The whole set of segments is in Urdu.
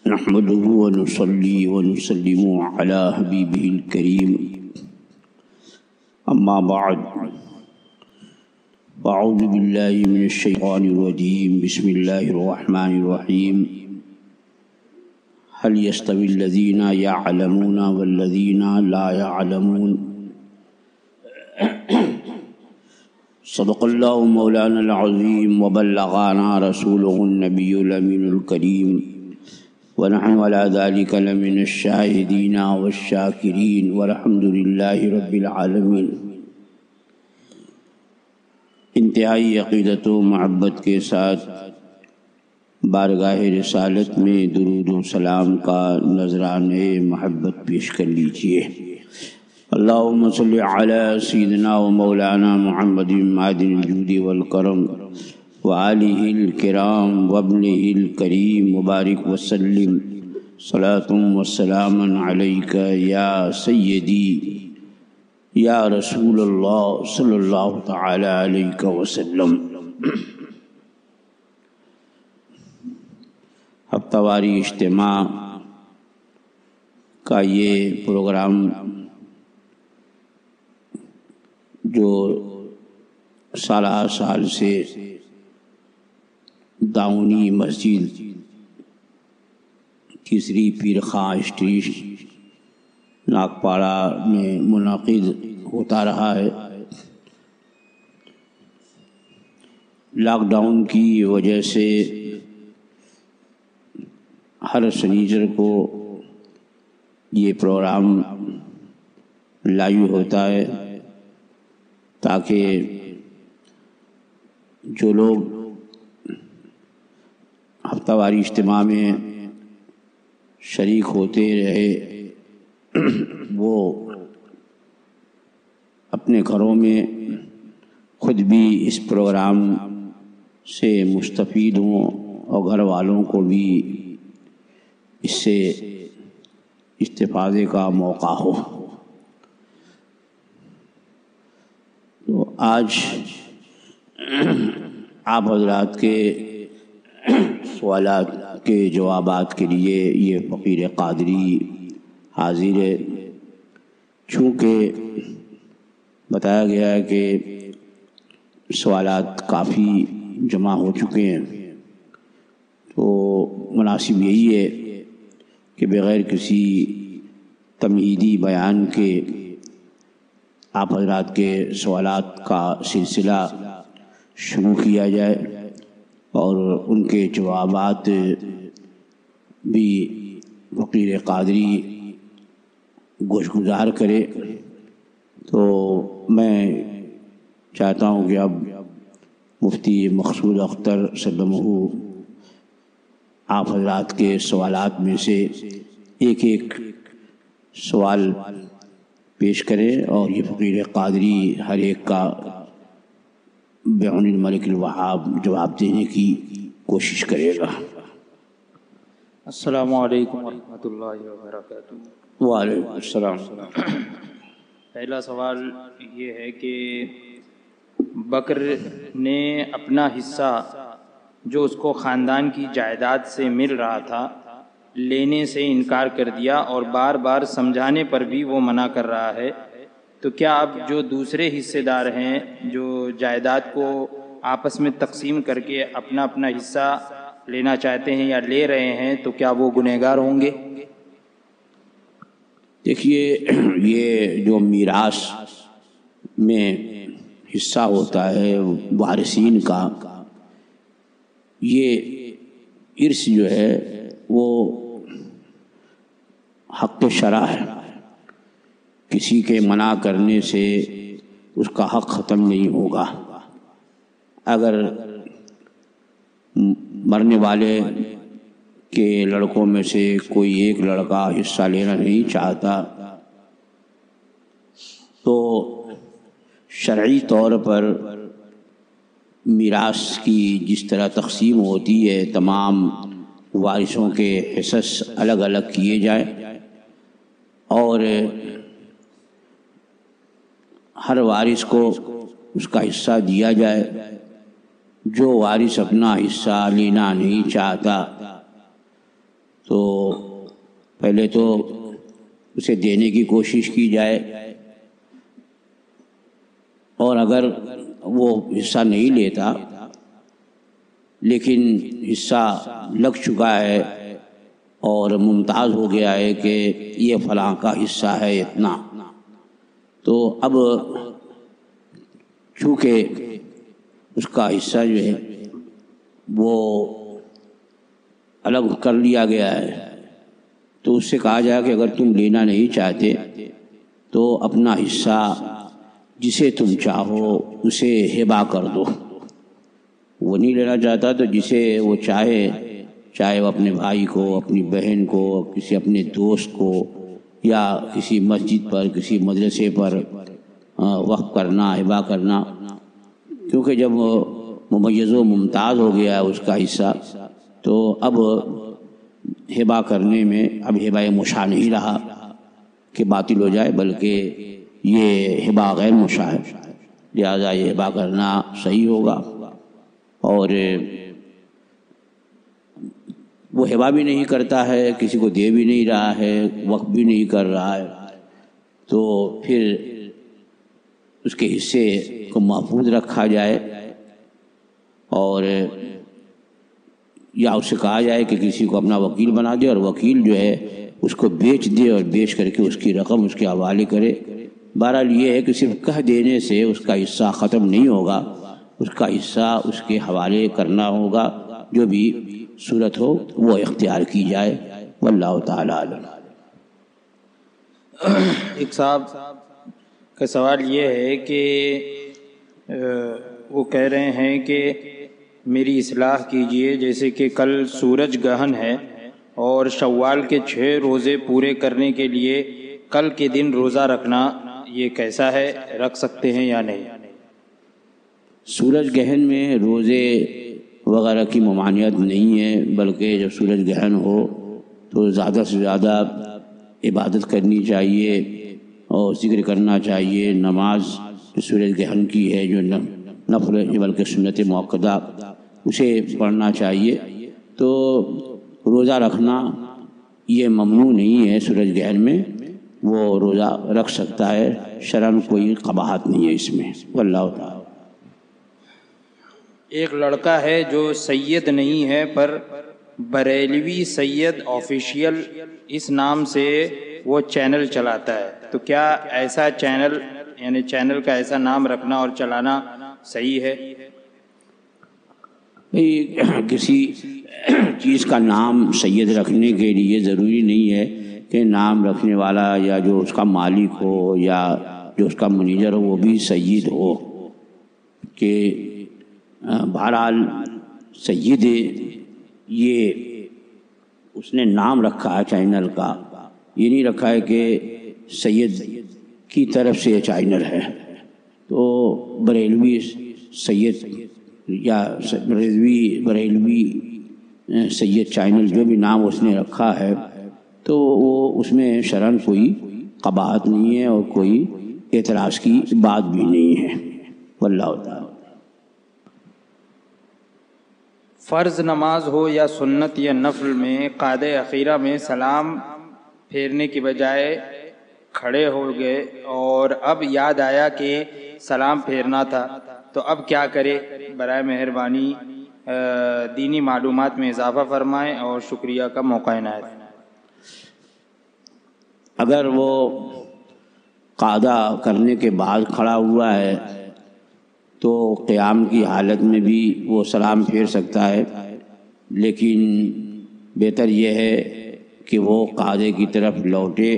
نحمده ونصلي ونسلم على حبيبه الكريم أما بعد فأعوذ بالله من الشيطان الرجيم بسم الله الرحمن الرحيم هل يستوي الذين يعلمون والذين لا يعلمون صدق الله مولانا العظيم وبلغنا رسوله النبي الأمين الكريم ونحن على ذلك لمن الشاهدين والشاكرين والحمد لله رب العالمين۔ انتہائی عقیدت و محبت کے ساتھ بارگاہ رسالت میں درود و سلام کا نذرانہ محبت پیش کر لیجیے۔ اللہم صلی علی سیدنا و مولانا محمد معدن الجود والکرم وآلہ الکرام وابنہ الکریم مبارک وسلم صلاۃ وسلام علیک یا سیدی یا رسول اللہ صلی اللہ تعالی علیہ وسلم۔ ہفتہ واری اجتماع کا یہ پروگرام جو سالہ سال سے داؤنی مسجد تیسری پیر خاں اسٹریٹ ناگپاڑا میں منعقد ہوتا رہا ہے، لاک ڈاؤن کی وجہ سے ہر سنیچر کو یہ پروگرام لائیو ہوتا ہے تاکہ جو لوگ ہفتہ واری اجتماع میں شریک ہوتے رہے وہ اپنے گھروں میں خود بھی اس پروگرام سے مستفید ہوں اور گھر والوں کو بھی اس سے استفادے کا موقع ہو۔ تو آج آپ حضرات کے سوالات کے جوابات کے لیے یہ فقیر قادری حاضر ہے۔ چونکہ بتایا گیا ہے کہ سوالات کافی جمع ہو چکے ہیں تو مناسب یہی ہے کہ بغیر کسی تمہیدی بیان کے آپ حضرات کے سوالات کا سلسلہ شروع کیا جائے اور ان کے جوابات بھی فقیر قادری گوشگزار کرے۔ تو میں چاہتا ہوں کہ اب مفتی مقصود اختر سلمہ آپ حضرات کے سوالات میں سے ایک ایک سوال پیش کریں اور یہ فقیر قادری ہر ایک کا بعون الملک الوہاب جواب دینے کی کوشش کرے گا۔ السلام علیکم ورحمۃ اللہ وبرکاتہ۔ وعلیکم السلام۔ پہلا سوال یہ ہے کہ بکر نے اپنا حصہ جو اس کو خاندان کی جائیداد سے مل رہا تھا لینے سے انکار کر دیا اور بار بار سمجھانے پر بھی وہ منع کر رہا ہے، تو کیا اب جو دوسرے حصے دار ہیں جو جائیداد کو آپس میں تقسیم کر کے اپنا اپنا حصہ لینا چاہتے ہیں یا لے رہے ہیں تو کیا وہ گنہگار ہوں گے؟ دیکھیے، یہ جو میراث میں حصہ ہوتا ہے وارثین کا، یہ ارث جو ہے وہ حق شرع ہے۔ کسی کے منع کرنے سے اس کا حق ختم نہیں ہوگا۔ اگر مرنے والے کے لڑکوں میں سے کوئی ایک لڑکا حصہ لینا نہیں چاہتا تو شرعی طور پر میراث کی جس طرح تقسیم ہوتی ہے تمام وارثوں کے حصص الگ الگ کیے جائیں اور ہر وارث کو اس کا حصہ دیا جائے۔ جو وارث اپنا حصہ لینا نہیں چاہتا تو پہلے تو اسے دینے کی کوشش کی جائے، اور اگر وہ حصہ نہیں لیتا لیکن حصہ لگ چکا ہے اور ممتاز ہو گیا ہے کہ یہ فلاں کا حصہ ہے اتنا، تو اب چونکہ اس کا حصہ جو ہے وہ الگ کر لیا گیا ہے، تو اس سے کہا جائے کہ اگر تم لینا نہیں چاہتے تو اپنا حصہ جسے تم چاہو اسے ہبہ کر دو۔ وہ نہیں لینا چاہتا تو جسے وہ چاہے وہ اپنے بھائی کو، اپنی بہن کو، کسی اپنے دوست کو، یا کسی مسجد پر، کسی مدرسے پر وقف کرنا، ہبہ کرنا، کیونکہ جب ممیز و ممتاز ہو گیا ہے اس کا حصہ، تو اب ہبہ کرنے میں اب ہبہ مشاع نہیں رہا کہ باطل ہو جائے، بلکہ یہ ہبہ غیر مشاع ہے، لہذا یہ ہبہ کرنا صحیح ہوگا۔ اور وہ ہبہ بھی نہیں کرتا ہے، کسی کو دے بھی نہیں رہا ہے، وقف بھی نہیں کر رہا ہے، تو پھر اس کے حصے کو محفوظ رکھا جائے، اور یا اس سے کہا جائے کہ کسی کو اپنا وکیل بنا دے اور وکیل جو ہے اس کو بیچ دے اور بیچ کر کے اس کی رقم اس کے حوالے کرے۔ بہرحال یہ ہے کہ صرف کہہ دینے سے اس کا حصہ ختم نہیں ہوگا، اس کا حصہ اس کے حوالے کرنا ہوگا، جو بھی صورت ہو وہ اختیار کی جائے، واللہ تعالی عالم۔ ایک صاحب کا سوال یہ ہے کہ وہ کہہ رہے ہیں کہ میری اصلاح کیجئے، جیسے کہ کل سورج گہن ہے اور شوال کے 6 روزے پورے کرنے کے لیے کل کے دن روزہ رکھنا یہ کیسا ہے، رکھ سکتے ہیں یا نہیں؟ سورج گہن میں روزے وغیرہ کی ممانعت نہیں ہے، بلکہ جب سورج گہن ہو تو زیادہ سے زیادہ عبادت کرنی چاہیے اور ذکر کرنا چاہیے، نماز سورج گہن کی ہے جو نفل بلکہ سنت موقدہ اسے پڑھنا چاہیے۔ تو روزہ رکھنا یہ ممنوع نہیں ہے، سورج گہن میں وہ روزہ رکھ سکتا ہے، شرعاً کوئی قباحت نہیں ہے اس میں، واللہ تعالی۔ ایک لڑکا ہے جو سید نہیں ہے پر بریلوی سید آفیشیل اس نام سے وہ چینل چلاتا ہے، تو کیا ایسا چینل یعنی چینل کا ایسا نام رکھنا اور چلانا صحیح ہے؟ کسی چیز کا نام سید رکھنے کے لیے ضروری نہیں ہے کہ نام رکھنے والا یا جو اس کا مالک ہو یا جو اس کا منیجر ہو وہ بھی سید ہو، کہ بہرحال سید یہ اس نے نام رکھا ہے چینل کا، یہ نہیں رکھا ہے کہ سید کی طرف سے یہ چینل ہے۔ تو بریلوی سید یا بریلوی سید چینل جو بھی نام اس نے رکھا ہے تو وہ اس میں شرعاً کوئی قباحت نہیں ہے اور کوئی اعتراض کی بات بھی نہیں ہے، واللہ تعالی۔ فرض نماز ہو یا سنت یا نفل میں قعدہ اخیرہ میں سلام پھیرنے کی بجائے کھڑے ہو گئے اور اب یاد آیا کہ سلام پھیرنا تھا، تو اب کیا کرے؟ برائے مہربانی دینی معلومات میں اضافہ فرمائیں اور شکریہ کا موقع عنایت۔ اگر وہ قعدہ کرنے کے بعد کھڑا ہوا ہے تو قیام کی حالت میں بھی وہ سلام پھیر سکتا ہے، لیکن بہتر یہ ہے کہ وہ قعدے کی طرف لوٹے،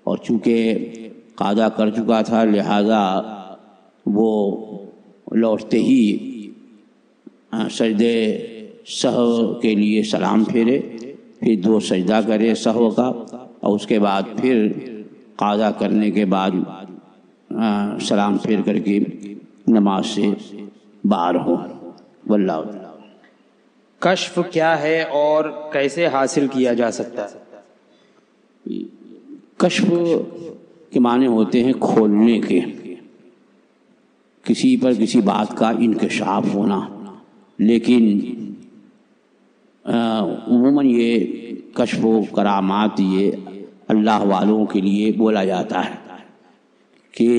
اور چونکہ قعدہ کر چکا تھا لہذا وہ لوٹتے ہی سجدے سہو کے لیے سلام پھیرے، پھر 2 سجدہ کرے سہو کا، اور اس کے بعد پھر قعدہ کرنے کے بعد سلام پھیر کر کے نماز سے باہر ہو، واللہ تعالی۔ کشف کیا ہے اور کیسے حاصل کیا جا سکتا ہے؟ کشف کے معنی ہوتے ہیں کھولنے کے، کسی پر کسی بات کا انکشاف ہونا، لیکن عموماً یہ کشف و کرامات یہ اللہ والوں کے لیے بولا جاتا ہے کہ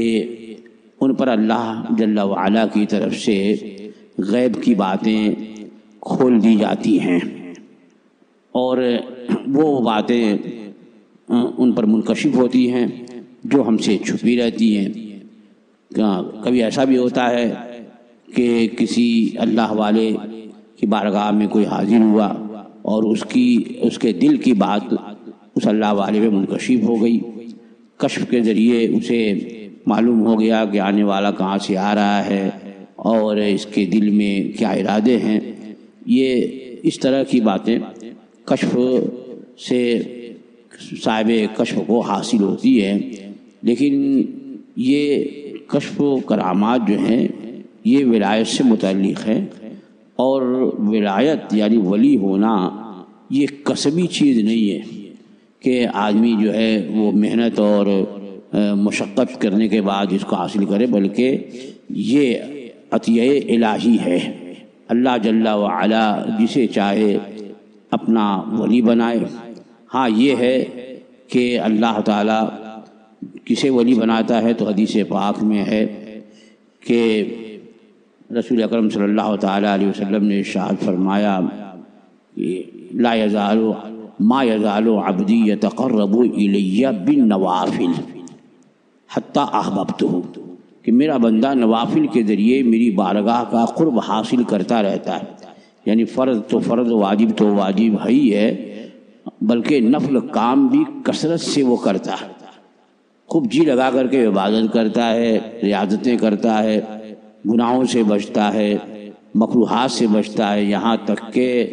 ان پر اللہ جل وعلا کی طرف سے غیب کی باتیں کھول دی جاتی ہیں اور وہ باتیں ان پر منکشف ہوتی ہیں جو ہم سے چھپی رہتی ہیں۔ کبھی ایسا بھی ہوتا ہے کہ کسی اللہ والے کی بارگاہ میں کوئی حاضر ہوا اور اس کے دل کی بات اس اللہ والے میں منکشف ہو گئی، کشف کے ذریعے اسے معلوم ہو گیا کہ آنے والا کہاں سے آ رہا ہے اور اس کے دل میں کیا ارادے ہیں۔ یہ اس طرح کی باتیں کشف سے صاحب کشف کو حاصل ہوتی ہے، لیکن یہ کشف و کرامات جو ہیں یہ ولایت سے متعلق ہے، اور ولایت یعنی ولی ہونا یہ کسبی چیز نہیں ہے کہ آدمی جو ہے وہ محنت اور مشقت کرنے کے بعد اس کو حاصل کرے، بلکہ یہ عطیہ الہی ہے۔ اللہ جل وعلا جسے چاہے اپنا ولی بنائے۔ ہاں یہ ہے کہ اللہ تعالیٰ کسے ولی بناتا ہے تو حدیث پاک میں ہے کہ رسول اکرم صلی اللہ تعالیٰ علیہ وسلم نے ارشاد فرمایا کہ لا یزال ما یزال عبدی یتقرب الی بالنوافل حتی احببتہ، کہ میرا بندہ نوافل کے ذریعے میری بارگاہ کا قرب حاصل کرتا رہتا ہے، یعنی فرض تو فرض، واجب تو واجب ہے ہی ہے، بلکہ نفل کام بھی کثرت سے وہ کرتا ہے، خوب جی لگا کر کے عبادت کرتا ہے، ریاضتیں کرتا ہے، گناہوں سے بچتا ہے، مکروہات سے بچتا ہے، یہاں تک کہ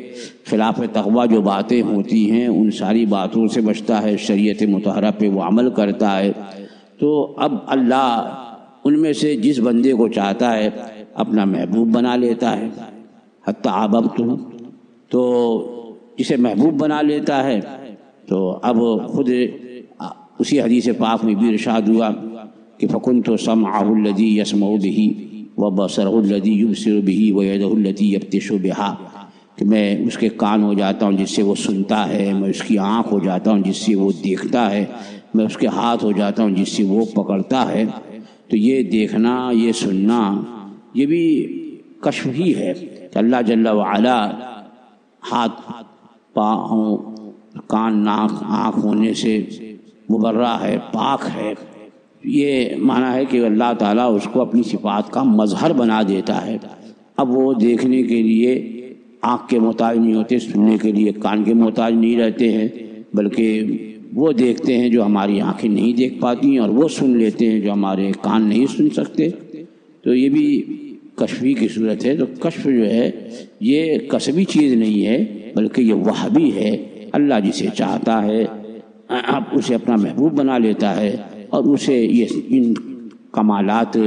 خلاف تقویٰ جو باتیں ہوتی ہیں ان ساری باتوں سے بچتا ہے، شریعت مطہرہ پہ وہ عمل کرتا ہے۔ تو اب اللہ ان میں سے جس بندے کو چاہتا ہے اپنا محبوب بنا لیتا ہے، حتی احببتہ، تو جسے محبوب بنا لیتا ہے تو اب خود اسی حدیث پاک میں بھی ارشاد ہوا کہ فَكُنْتُ سَمْعَهُ الَّذِي يَسْمَعُ بِهِ وَبَصَرَهُ الَّذِي يُبْصِرُ بِهِ وَيَدَهُ الَّتِي يَبْطِشُ بِهَا، کہ میں اس کے کان ہو جاتا ہوں جس سے وہ سنتا ہے، میں اس کی آنکھ ہو جاتا ہوں جس سے وہ دیکھتا ہے، میں اس کے ہاتھ ہو جاتا ہوں جس سے وہ پکڑتا ہے۔ تو یہ دیکھنا، یہ سننا، یہ بھی کشف ہی ہے کہ اللہ جل وعلا ہاتھ پاؤں کان ناک آنکھ ہونے سے مبرہ ہے، پاک ہے۔ یہ معنی ہے کہ اللہ تعالیٰ اس کو اپنی صفات کا مظہر بنا دیتا ہے۔ اب وہ دیکھنے کے لیے آنکھ کے محتاج نہیں ہوتے، سننے کے لیے کان کے محتاج نہیں رہتے ہیں، بلکہ وہ دیکھتے ہیں جو ہماری آنکھیں نہیں دیکھ پاتی ہیں، اور وہ سن لیتے ہیں جو ہمارے کان نہیں سن سکتے۔ تو یہ بھی کشفی کی صورت ہے۔ تو کشف جو ہے یہ کسبی چیز نہیں ہے، بلکہ یہ وہبی ہے۔ اللہ جسے چاہتا ہے اسے اپنا محبوب بنا لیتا ہے اور اسے یہ ان کمالات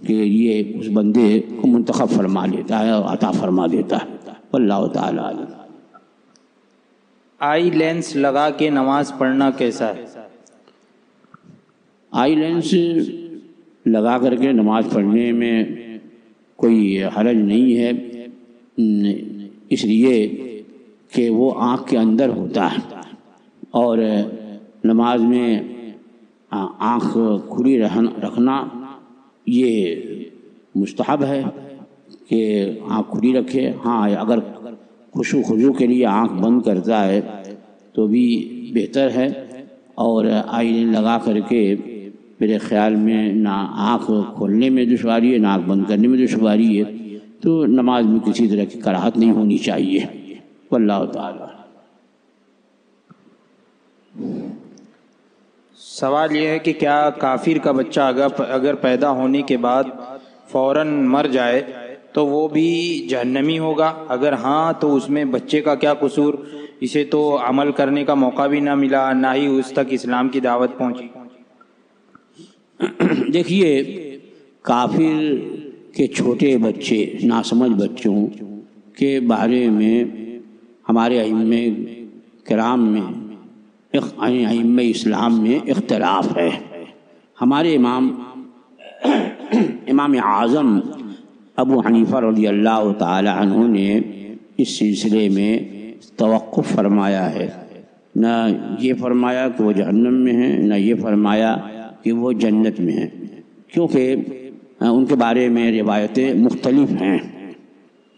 کے لیے اس بندے کو منتخب فرما لیتا ہے اور عطا فرما دیتا ہے۔ واللہ تعالی عالم۔ آئی لینس لگا کے نماز پڑھنا کیسا ہے؟ آئی لینس لگا کر کے نماز پڑھنے میں کوئی حرج نہیں ہے، اس لیے کہ وہ آنکھ کے اندر ہوتا ہے، اور نماز میں آنکھ کھلی رکھنا یہ مستحب ہے کہ آنکھ کھلی رکھے۔ ہاں اگر خشوع خضوع کے لیے آنکھ بند کرتا ہے تو بھی بہتر ہے، اور آئی لگا کر کے میرے خیال میں نہ آنکھ کھولنے میں دشواری ہے نہ آنکھ بند کرنے میں دشواری ہے، تو نماز میں کسی طرح کی کراہت نہیں ہونی چاہیے۔ واللہ تعالی۔ سوال یہ ہے کہ کیا کافر کا بچہ اگر پیدا ہونے کے بعد فوراً مر جائے تو وہ بھی جہنمی ہوگا؟ اگر ہاں تو اس میں بچے کا کیا قصور؟ اسے تو عمل کرنے کا موقع بھی نہ ملا، نہ ہی اس تک اسلام کی دعوت پہنچی۔ دیکھیے، کافر کے چھوٹے بچے، ناسمجھ بچوں کے بارے میں ہمارے ائمہ کرام میں، ائمہ اسلام میں اختلاف ہے۔ ہمارے امام اعظم ابو حنیفہ رضی اللہ تعالی عنہ نے اس سلسلے میں توقف فرمایا ہے، نہ یہ فرمایا کہ وہ جہنم میں ہیں، نہ یہ فرمایا کہ وہ جنت میں ہیں، کیونکہ ان کے بارے میں روایتیں مختلف ہیں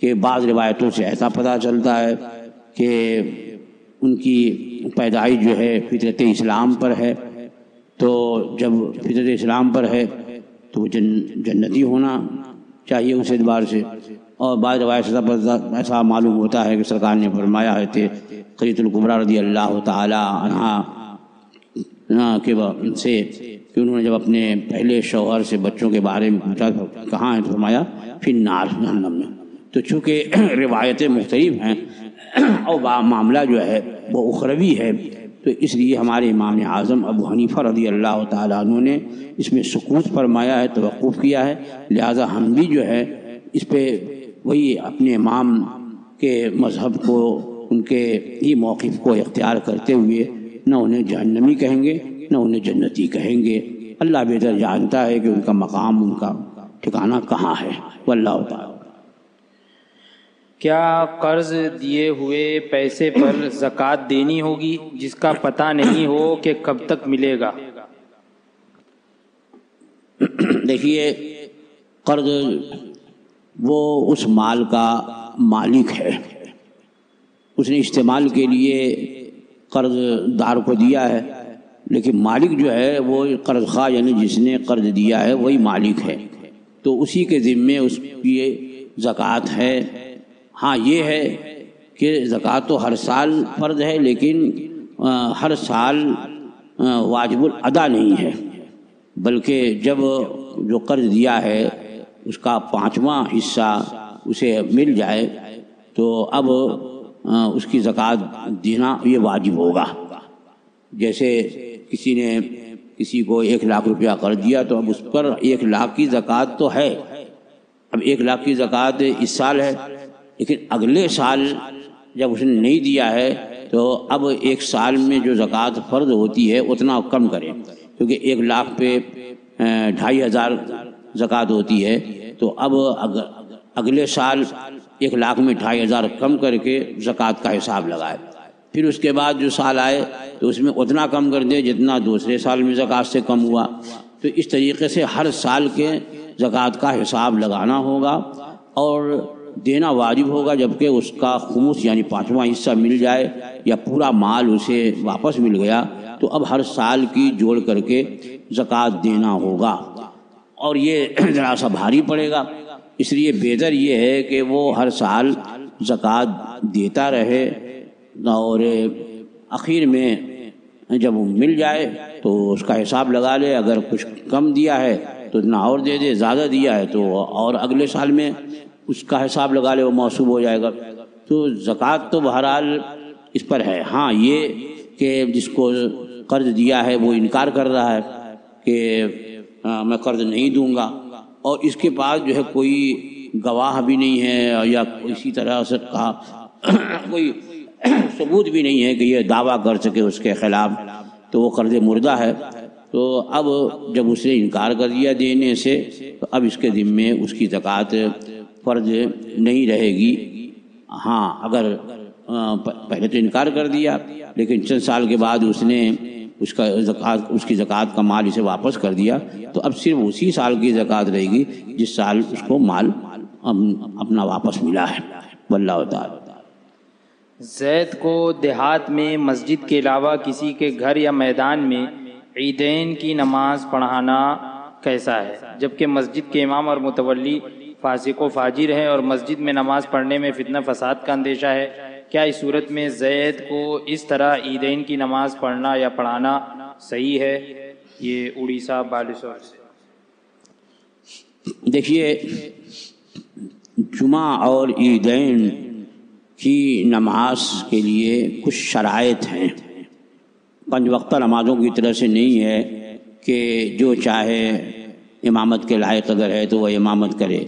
کہ بعض روایتوں سے ایسا پتہ چلتا ہے کہ ان کی پیدائش جو ہے فطرت اسلام پر ہے، تو جب فطرت اسلام پر ہے تو وہ جنتی ہونا چاہیے اس اعتبار سے، اور بعض روایت سے ایسا معلوم ہوتا ہے کہ سرکار نے فرمایا ہے کہ خدیجہ الکبریٰ رضی اللہ تعالی عنہا کہ ان سے کہ انہوں نے جب اپنے پہلے شوہر سے بچوں کے بارے میں پوچھا کہاں ہے، تو فرمایا فی النار، جہنم میں۔ تو چونکہ روایتیں مختلف ہیں اور معاملہ جو ہے وہ اخروی ہے، تو اس لیے ہمارے امام اعظم ابو حنیفہ رضی اللہ تعالیٰ عنہ نے اس میں سکوت فرمایا ہے، توقف کیا ہے، لہٰذا ہم بھی جو ہے اس پہ وہی اپنے امام کے مذہب کو، ان کے ہی موقف کو اختیار کرتے ہوئے نہ انہیں جہنمی کہیں گے نہ انہیں جنتی کہیں گے۔ اللہ بہتر جانتا ہے کہ ان کا مقام، ان کا ٹھکانہ کہاں ہے، واللہ تعالی۔ کیا قرض دیے ہوئے پیسے پر زکوٰۃ دینی ہوگی جس کا پتہ نہیں ہو کہ کب تک ملے گا؟ دیکھیے، قرض وہ اس مال کا مالک ہے، اس نے استعمال کے لیے قرض دار کو دیا ہے، لیکن مالک جو ہے وہ قرض خواہ یعنی جس نے قرض دیا ہے وہی مالک ہے، تو اسی کے ذمے اس کی زکوٰۃ ہے۔ ہاں یہ ہے کہ زکوٰۃ تو ہر سال فرض ہے، لیکن ہر سال واجب الادا نہیں ہے، بلکہ جب جو قرض دیا ہے اس کا 5واں حصہ اسے مل جائے تو اب اس کی زکوٰۃ دینا یہ واجب ہوگا۔ جیسے کسی نے کسی کو 1 لاکھ روپیہ قرض دیا تو اب اس پر 1 لاکھ کی زکوٰۃ تو ہے، اب 1 لاکھ کی زکوٰۃ اس سال ہے، لیکن اگلے سال جب اس نے نہیں دیا ہے تو اب 1 سال میں جو زکوٰۃ فرض ہوتی ہے اتنا کم کرے، کیونکہ 1 لاکھ پہ 2500 زکوٰۃ ہوتی ہے، تو اب اگلے سال 1 لاکھ میں 2500 کم کر کے زکوٰۃ کا حساب لگائے، پھر اس کے بعد جو سال آئے تو اس میں اتنا کم کر دے جتنا دوسرے سال میں زکوٰۃ سے کم ہوا۔ تو اس طریقے سے ہر سال کے زکوٰۃ کا حساب لگانا ہوگا اور دینا واجب ہوگا، جبکہ اس کا خمس یعنی 5واں حصہ مل جائے یا پورا مال اسے واپس مل گیا تو اب ہر سال کی جوڑ کر کے زکوٰۃ دینا ہوگا، اور یہ ذرا سا بھاری پڑے گا، اس لیے بہتر یہ ہے کہ وہ ہر سال زکوٰۃ دیتا رہے، اور آخر میں جب مل جائے تو اس کا حساب لگا لے، اگر کچھ کم دیا ہے تو اتنا اور دے دے، زیادہ دیا ہے تو اور اگلے سال میں اس کا حساب لگا لے، وہ موصوب ہو جائے گا۔ تو زکوٰۃ تو بہرحال اس پر ہے۔ ہاں یہ کہ جس کو قرض دیا ہے وہ انکار کر رہا ہے کہ میں قرض نہیں دوں گا، اور اس کے پاس جو ہے کوئی گواہ بھی نہیں ہے یا اسی طرح سے کوئی ثبوت بھی نہیں ہے کہ یہ دعویٰ کر سکے اس کے خلاف، تو وہ قرض مردہ ہے۔ تو اب جب اس نے انکار کر دیا دینے سے تو اب اس کے ذمے اس کی زکوٰۃ فرض نہیں رہے گی۔ ہاں اگر پہلے تو انکار کر دیا لیکن چند سال کے بعد اس نے اس کی زکوٰۃ کا مال اسے واپس کر دیا تو اب صرف اسی سال کی زکوٰۃ رہے گی جس سال اس کو مال اپنا واپس ملا ہے، واللہ تعالی۔ زید کو دیہات میں مسجد کے علاوہ کسی کے گھر یا میدان میں عیدین کی نماز پڑھانا کیسا ہے، جبکہ مسجد کے امام اور متولی فاسق و فاجر ہے اور مسجد میں نماز پڑھنے میں فتنہ فساد کا اندیشہ ہے؟ کیا اس صورت میں زید کو اس طرح عیدین کی نماز پڑھنا یا پڑھانا صحیح ہے؟ یہ اڑیسہ بالیسور سے۔ دیکھیے، جمعہ اور عیدین کی نماز کے لیے کچھ شرائط ہیں، 5 وقتہ نمازوں کی طرح سے نہیں ہے کہ جو چاہے امامت کے لائق اگر ہے تو وہ امامت کرے،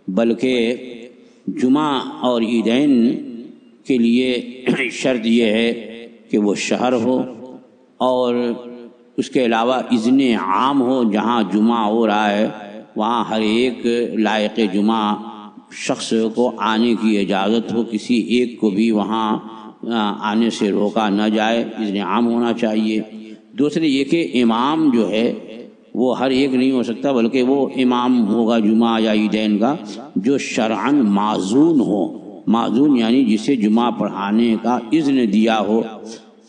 بلکہ جمعہ اور عیدین کے لیے شرط یہ ہے کہ وہ شہر ہو اور اس کے علاوہ اذن عام ہو، جہاں جمعہ ہو رہا ہے وہاں ہر ایک لائق جمعہ شخص کو آنے کی اجازت ہو، کسی ایک کو بھی وہاں آنے سے روکا نہ جائے، اذن عام ہونا چاہیے۔ دوسرے یہ کہ امام جو ہے وہ ہر ایک نہیں ہو سکتا، بلکہ وہ امام ہوگا جمعہ یا عیدین کا جو شرعاً معزون ہو، معزون یعنی جسے جمعہ پڑھانے کا اذن دیا ہو۔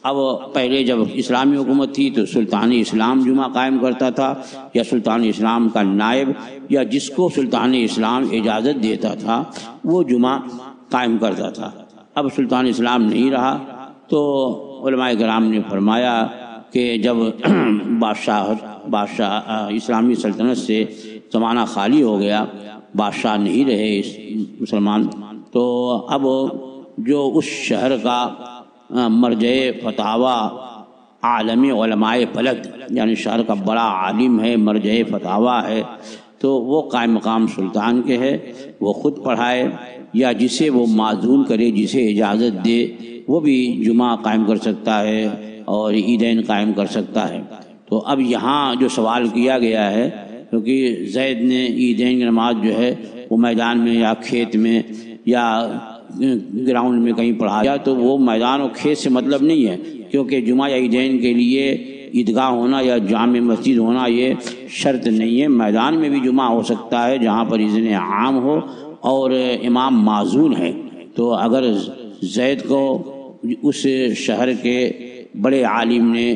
اب پہلے جب اسلامی حکومت تھی تو سلطان اسلام جمعہ قائم کرتا تھا، یا سلطان اسلام کا نائب یا جس کو سلطان اسلام اجازت دیتا تھا وہ جمعہ قائم کرتا تھا۔ اب سلطان اسلام نہیں رہا تو علماء کرام نے فرمایا کہ جب بادشاہ اسلامی سلطنت سے زمانہ خالی ہو گیا، بادشاہ نہیں رہے مسلمان، تو اب جو اس شہر کا مرجع فتاوی عالم علماء بلد، یعنی شہر کا بڑا عالم ہے، مرجع فتاوی ہے، تو وہ قائم مقام سلطان کے ہے، وہ خود پڑھائے یا جسے وہ معزول کرے، جسے اجازت دے، وہ بھی جمعہ قائم کر سکتا ہے اور عیدین قائم کر سکتا ہے۔ تو اب یہاں جو سوال کیا گیا ہے، کیونکہ زید نے عیدین کی نماز جو ہے وہ میدان میں یا کھیت میں یا گراؤنڈ میں کہیں پڑھایا، تو وہ میدان اور کھیت سے مطلب نہیں ہے، کیونکہ جمعہ یا عیدین کے لیے عیدگاہ ہونا یا جامع مسجد ہونا یہ شرط نہیں ہے، میدان میں بھی جمعہ ہو سکتا ہے جہاں پر اذن عام ہو اور امام معزول ہے۔ تو اگر زید کو اس شہر کے بڑے عالم نے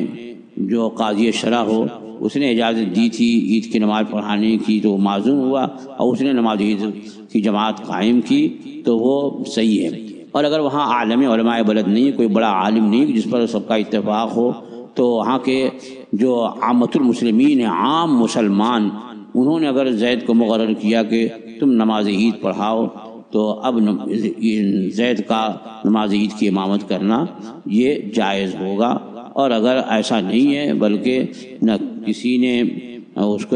جو قاضی شرع ہو اس نے اجازت دی تھی عید کی نماز پڑھانے کی، تو وہ معزول ہوا اور اس نے نماز عید کی جماعت قائم کی تو وہ صحیح ہے۔ اور اگر وہاں عالم علماء بلد نہیں، کوئی بڑا عالم نہیں جس پر سب کا اتفاق ہو، تو وہاں کے جو عامۃ المسلمین ہیں، عام مسلمان، انہوں نے اگر زید کو مقرر کیا کہ تم نماز عید پڑھاؤ، تو اب زید کا نماز عید کی امامت کرنا یہ جائز ہوگا۔ اور اگر ایسا نہیں ہے بلکہ نہ کسی نے اس کو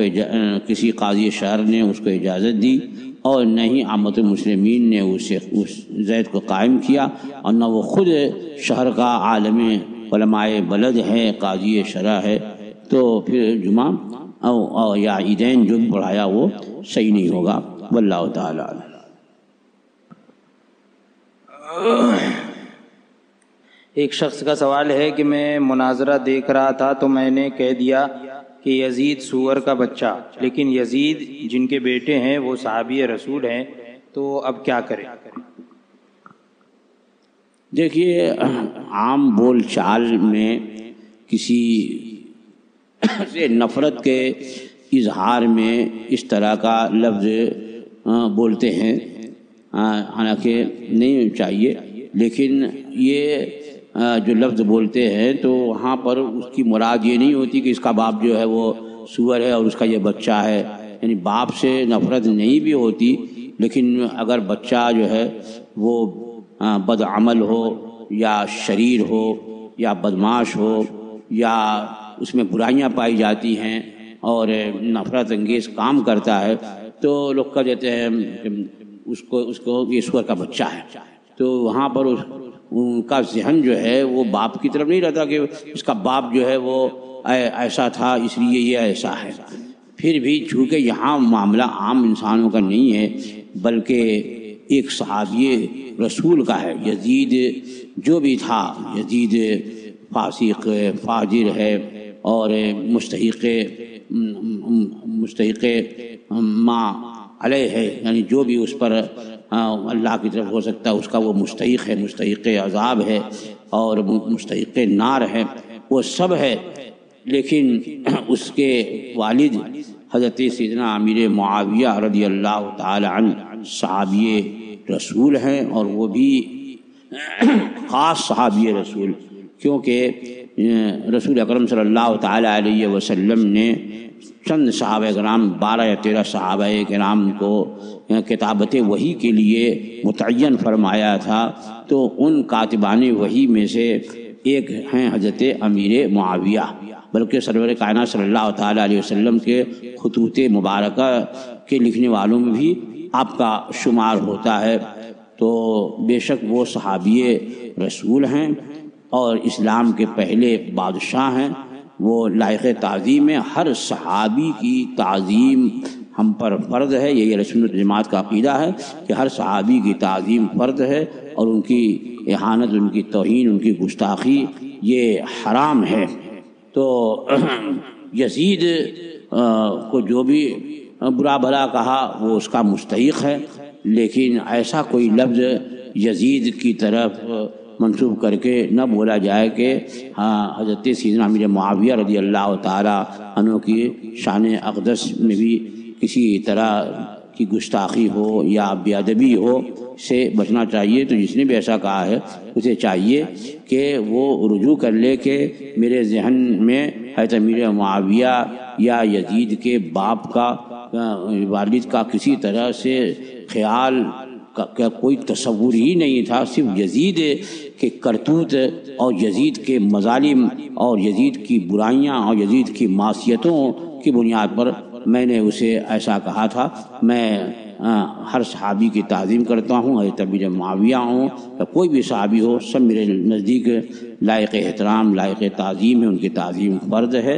کسی قاضی شہر نے اس کو اجازت دی اور نہ ہی عامۃ المسلمین نے اس زید کو قائم کیا، اور نہ وہ خود شہر کا عالم علماء بلد ہے، قاضی شرع ہے، تو پھر جمعہ اور یا عیدین جو بھی پڑھایا وہ صحیح نہیں ہوگا۔ واللہ تعالیٰ۔ ایک شخص کا سوال ہے کہ میں مناظرہ دیکھ رہا تھا تو میں نے کہہ دیا کہ یزید سور کا بچہ، لیکن یزید جن کے بیٹے ہیں وہ صحابی رسول ہیں، تو اب کیا کریں؟ دیکھیے، عام بول چال میں کسی سے نفرت کے اظہار میں اس طرح کا لفظ بولتے ہیں، حالانکہ نہیں چاہیے، لیکن یہ جو لفظ بولتے ہیں تو وہاں پر اس کی مراد یہ نہیں ہوتی کہ اس کا باپ جو ہے وہ سور ہے اور اس کا یہ بچہ ہے، یعنی باپ سے نفرت نہیں بھی ہوتی، لیکن اگر بچہ جو ہے وہ بدعمل ہو یا شریر ہو یا بدمعاش ہو یا اس میں برائیاں پائی جاتی ہیں اور نفرت انگیز کام کرتا ہے، تو لوگ کہہ دیتے ہیں کہ اس کو یہ سور کا بچہ ہے، تو وہاں پر ان کا ذہن جو ہے وہ باپ کی طرف نہیں رہتا کہ اس کا باپ جو ہے وہ ایسا تھا اس لیے یہ ایسا ہے۔ پھر بھی چونکہ یہاں معاملہ عام انسانوں کا نہیں ہے بلکہ ایک صحابی رسول کا ہے، یزید جو بھی تھا، یزید فاسق فاجر ہے اور مستحق ما علیہ ہے، یعنی جو بھی اس پر اللہ کی طرف ہو سکتا ہے اس کا وہ مستحق ہے، مستحق عذاب ہے اور مستحق نار ہے، وہ سب ہے، لیکن اس کے والد حضرت سیدنا امیر معاویہ رضی اللہ تعالی عنہ صحابی رسول ہیں، اور وہ بھی خاص صحابی رسول، کیونکہ رسول اکرم صلی اللہ تعالی علیہ وسلم نے چند صحابہ کرام 12 یا 13 صحابہ کرام کو کتابت وحی کے لیے متعین فرمایا تھا، تو ان کاتبان وحی میں سے ایک ہیں حضرت امیر معاویہ، بلکہ سرور کائنات صلی اللہ تعالی علیہ وسلم کے خطوط مبارکہ کے لکھنے والوں میں بھی آپ کا شمار ہوتا ہے۔ تو بے شک وہ صحابی رسول ہیں اور اسلام کے پہلے بادشاہ ہیں، وہ لائق تعظیم ہیں، ہر صحابی کی تعظیم ہم پر فرض ہے، یہی اہل سنت جماعت کا عقیدہ ہے کہ ہر صحابی کی تعظیم فرض ہے، اور ان کی اہانت، ان کی توہین، ان کی گستاخی یہ حرام ہے۔ تو یزید کو جو بھی برا بھلا کہا وہ اس کا مستحق ہے، لیکن ایسا کوئی لفظ یزید کی طرف منسوب کر کے نہ بولا جائے کہ حضرت سیدنا امیر معاویہ رضی اللہ تعالیٰ عنہ کی شان اقدس میں بھی کسی طرح کی گستاخی ہو یا بے ادبی ہو سے بچنا چاہیے۔ تو جس نے بھی ایسا کہا ہے اسے چاہیے کہ وہ رجوع کر لے کہ میرے ذہن میں حضرت امیر معاویہ یا یزید کے باپ کا، والد کا کسی طرح سے خیال کا کوئی تصور ہی نہیں تھا، صرف یزید کے کرتوت اور یزید کے مظالم اور یزید کی برائیاں اور یزید کی معصیتوں کی بنیاد پر میں نے اسے ایسا کہا تھا۔ میں ہر صحابی کی تعظیم کرتا ہوں، حضرت امیر معاویہ ہوں یا کوئی بھی صحابی ہو، سب میرے نزدیک لائق احترام، لائق تعظیم ہے، ان کی تعظیم فرض ہے،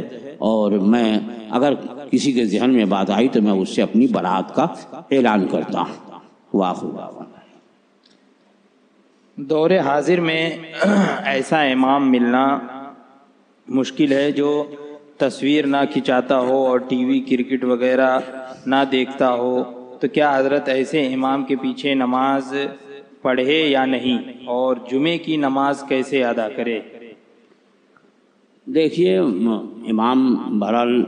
اور میں اگر کسی کے ذہن میں بات آئی تو میں اس سے اپنی برات کا اعلان کرتا ہوں۔ دور حاضر میں ایسا امام ملنا مشکل ہے جو تصویر نہ کھنچاتا ہو اور ٹی وی کرکٹ وغیرہ نہ دیکھتا ہو، تو کیا حضرت ایسے امام کے پیچھے نماز پڑھے یا نہیں، اور جمعے کی نماز کیسے ادا کرے؟ دیکھیے، امام بہرحال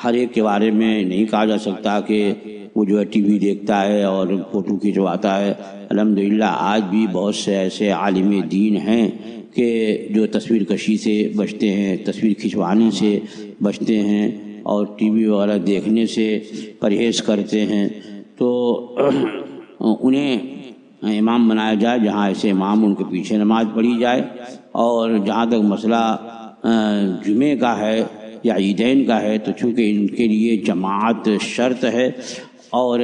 ہر ایک کے بارے میں نہیں کہا جا سکتا کہ وہ جو ہے ٹی وی دیکھتا ہے اور فوٹو کھنچواتا ہے۔ الحمدللہ آج بھی بہت سے ایسے عالم دین ہیں کہ جو تصویر کشی سے بچتے ہیں، تصویر کھنچوانے سے بچتے ہیں اور ٹی وی وغیرہ دیکھنے سے پرہیز کرتے ہیں۔ تو انہیں امام بنایا جائے، جہاں ایسے امام ان کے پیچھے نماز پڑھی جائے۔ اور جہاں تک مسئلہ جمعے کا ہے یا عیدین کا ہے، تو چونکہ ان کے لیے جماعت شرط ہے، اور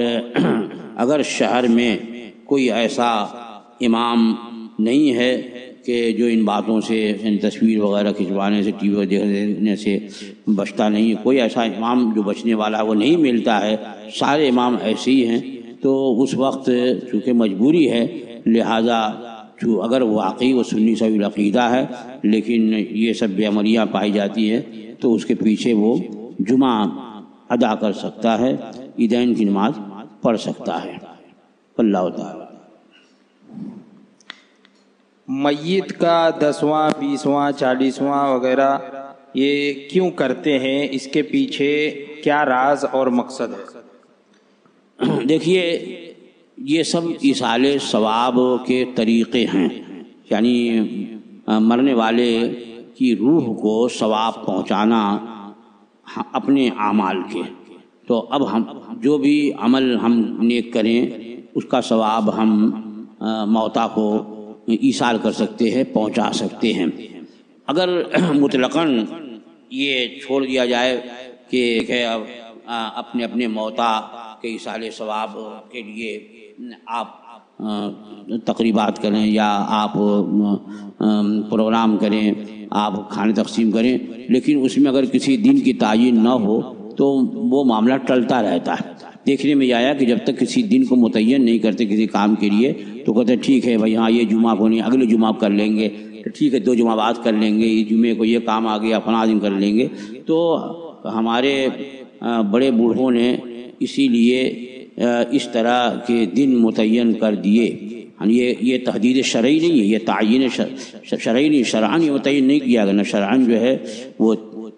اگر شہر میں کوئی ایسا امام نہیں ہے کہ جو ان باتوں سے، ان تصویر وغیرہ کھنچوانے سے، ٹی وی دیکھنے سے بچتا نہیں ہے، کوئی ایسا امام جو بچنے والا وہ نہیں ملتا ہے، سارے امام ایسے ہی ہیں، تو اس وقت چونکہ مجبوری ہے، لہٰذا اگر واقعی وہ سنی صحیح العقیدہ ہے لیکن یہ سب بے عملیاں پائی جاتی ہے، تو اس کے پیچھے وہ جمعہ ادا کر سکتا ہے، عیدین کی نماز پڑھ سکتا ہے۔ اللہ تعالیٰ میت کا 10واں 20واں 40واں وغیرہ یہ کیوں کرتے ہیں؟ اس کے پیچھے کیا راز اور مقصد ہے؟ دیکھیے، یہ سب ایصال ثواب کے طریقے ہیں، یعنی مرنے والے کی روح کو ثواب پہنچانا اپنے اعمال کے۔ تو اب ہم جو بھی عمل ہم نیک کریں اس کا ثواب ہم موتا کو ایصال کر سکتے ہیں، پہنچا سکتے ہیں۔ اگر مطلقاً یہ چھوڑ دیا جائے کہ اپنے اپنے موتا کے ایصال ثواب کے لیے آپ تقریبات کریں یا آپ پروگرام کریں، آپ کھانے تقسیم کریں، لیکن اس میں اگر کسی دن کی تعین نہ ہو تو وہ معاملہ ٹلتا رہتا ہے۔ دیکھنے میں آیا کہ جب تک کسی دن کو متعین نہیں کرتے کسی کام کے لیے تو کہتے ہیں ٹھیک ہے بھائی، ہاں یہ جمعہ کو نہیں، اگلے جمعہ کر لیں گے، تو ٹھیک ہے 2 جمعہ بعد کر لیں گے، یہ جمعے کو یہ کام آ گیا فلاں دن کر لیں گے۔ تو ہمارے بڑے بوڑھوں نے اسی لیے اس طرح کے دن متعین کر دیے۔ یہ تحدید شرعی نہیں ہے، یہ تعین شرعی نہیں، شرعاً یہ متعین نہیں کیا گیا، نہ شرعاً جو ہے وہ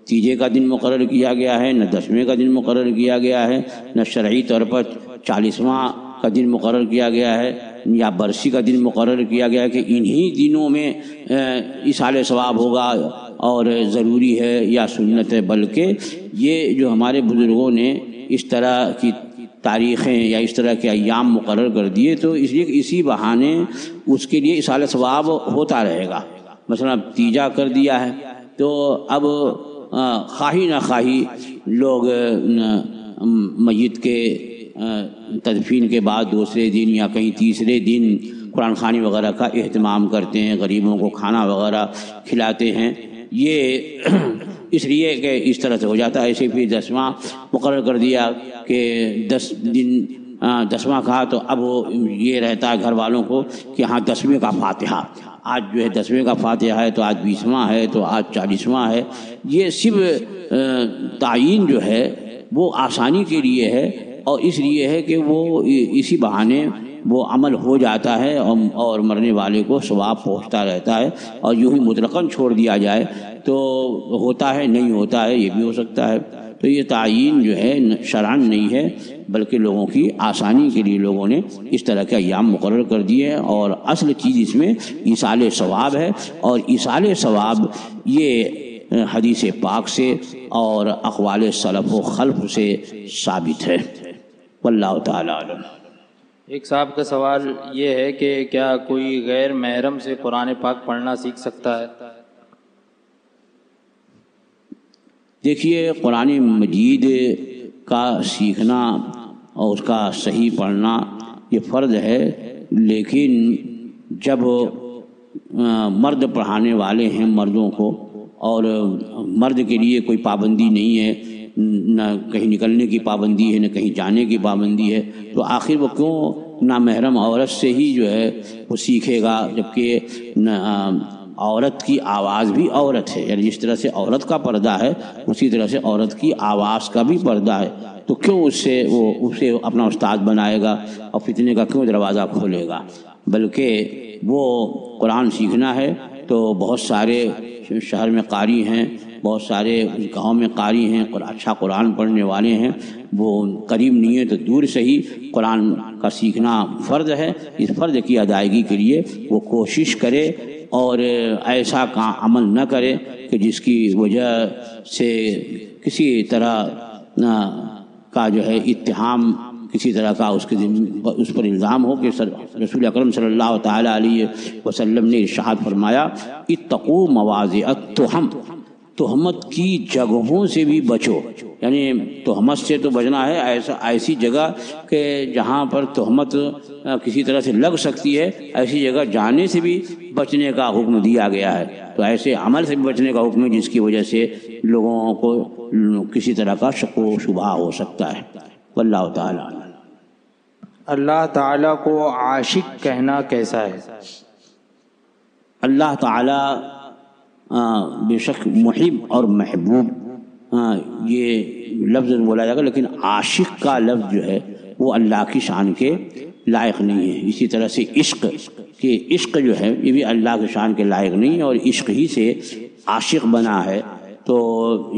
تیجے کا دن مقرر کیا گیا ہے، نہ 10ویں کا دن مقرر کیا گیا ہے، نہ شرعی طور پر 40واں کا دن مقرر کیا گیا ہے یا برسی کا دن مقرر کیا گیا ہے کہ انہی دنوں میں ایصال ثواب ہوگا اور ضروری ہے یا سنت ہے، بلکہ یہ جو ہمارے بزرگوں نے اس طرح کی تاریخیں یا اس طرح کے ایام مقرر کر دیے، تو اس لیے اسی بہانے اس کے لیے ایصال ثواب ہوتا رہے گا۔ مثلا تیجا کر دیا ہے تو اب خواہی نہ خواہی لوگ میت کے تدفین کے بعد دوسرے دن یا کہیں تیسرے دن قرآن خوانی وغیرہ کا اہتمام کرتے ہیں، غریبوں کو کھانا وغیرہ کھلاتے ہیں۔ یہ اس لیے کہ اس طرح سے ہو جاتا ہے. ایسے پھر 10واں مقرر کر دیا کہ 10 دن 10واں کہا تو اب یہ رہتا ہے گھر والوں کو کہ ہاں 10ویں کا فاتحہ. آج جو ہے 10ویں کا فاتحہ ہے تو آج 20واں ہے تو آج 40واں ہے. یہ صرف تعین جو ہے وہ آسانی کے لیے ہے اور اس لیے ہے کہ وہ اسی بہانے وہ عمل ہو جاتا ہے اور مرنے والے کو ثواب پہنچتا رہتا ہے. اور یوں ہی مطلقاً چھوڑ دیا جائے تو ہوتا ہے نہیں ہوتا ہے یہ بھی ہو سکتا ہے. تو یہ تعین جو ہے شرعاً نہیں ہے بلکہ لوگوں کی آسانی کے لیے لوگوں نے اس طرح کے ایام مقرر کر دیے ہیں. اور اصل چیز اس میں ایصال ثواب ہے اور ایصال ثواب یہ حدیث پاک سے اور اقوال سلف و خلف سے ثابت ہے. واللہ تعالی عالم. ایک صاحب کا سوال یہ ہے کہ کیا کوئی غیر محرم سے قرآن پاک پڑھنا سیکھ سکتا ہے؟ دیکھیے قرآن مجید کا سیکھنا اور اس کا صحیح پڑھنا یہ فرض ہے، لیکن جب مرد پڑھانے والے ہیں مردوں کو اور مرد کے لیے کوئی پابندی نہیں ہے، نہ کہیں نکلنے کی پابندی ہے نہ کہیں جانے کی پابندی ہے، تو آخر وہ کیوں نامحرم عورت سے ہی جو ہے وہ سیکھے گا؟ جبکہ عورت کی آواز بھی عورت ہے، یعنی جس طرح سے عورت کا پردہ ہے اسی طرح سے عورت کی آواز کا بھی پردہ ہے. تو کیوں اسے اپنا استاد بنائے گا اور فتنے کا کیوں دروازہ کھولے گا؟ بلکہ وہ قرآن سیکھنا ہے تو بہت سارے شہر میں قاری ہیں، بہت سارے گاؤں میں قاری ہیں، اچھا قرآن پڑھنے والے ہیں. وہ قریب نہیں ہے تو دور سے ہی قرآن کا سیکھنا فرض ہے. اس فرض کی ادائیگی کے لیے وہ کوشش کرے اور ایسا کا عمل نہ کرے کہ جس کی وجہ سے کسی طرح کا جو ہے اتہام، کسی طرح کا اس پر الزام ہو. کہ رسول اکرم صلی اللہ تعالی علیہ وسلم نے ارشاد فرمایا اتقوا مواضع التہم، تہمت کی جگہوں سے بھی بچو. یعنی تہمت سے تو بچنا ہے ایسی جگہ کہ جہاں پر تہمت کسی طرح سے لگ سکتی ہے، ایسی جگہ جانے سے بھی بچنے کا حکم دیا گیا ہے. تو ایسے عمل سے بھی بچنے کا حکم ہے جس کی وجہ سے لوگوں کو کسی طرح کا شک و شبہ ہو سکتا ہے. واللہ تعالی. اللہ تعالیٰ کو عاشق کہنا کیسا ہے؟ اللہ تعالی بے شک محب اور محبوب یہ لفظ بولا جائے گا، لیکن عاشق کا لفظ جو ہے وہ اللہ کی شان کے لائق نہیں ہے. اسی طرح سے عشق جو ہے یہ بھی اللہ کی شان کے لائق نہیں ہے اور عشق ہی سے عاشق بنا ہے. تو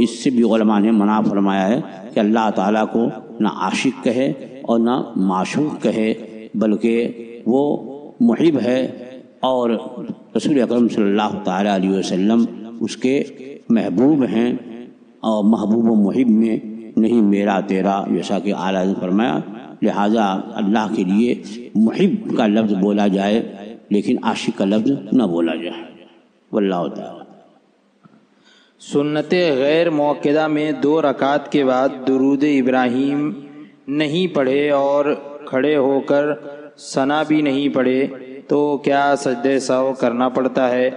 اس سے بھی علماء نے منع فرمایا ہے کہ اللہ تعالیٰ کو نہ عاشق کہے اور نہ معشوق کہے، بلکہ وہ محب ہے اور رسول اکرم صلی اللہ تعالیٰ علیہ وسلم اس کے محبوب ہیں. اور محبوب و محب میں نہیں میرا تیرا، جیسا کہ اعلیٰ نے فرمایا. لہٰذا اللہ کے لیے محب کا لفظ بولا جائے لیکن عاشق کا لفظ نہ بولا جائے. واللہ تعالی. سنت غیر موقدہ میں 2 رکعت کے بعد درود ابراہیم نہیں پڑھے اور کھڑے ہو کر ثنا بھی نہیں پڑھے تو کیا سجدہ سہو کرنا پڑتا ہے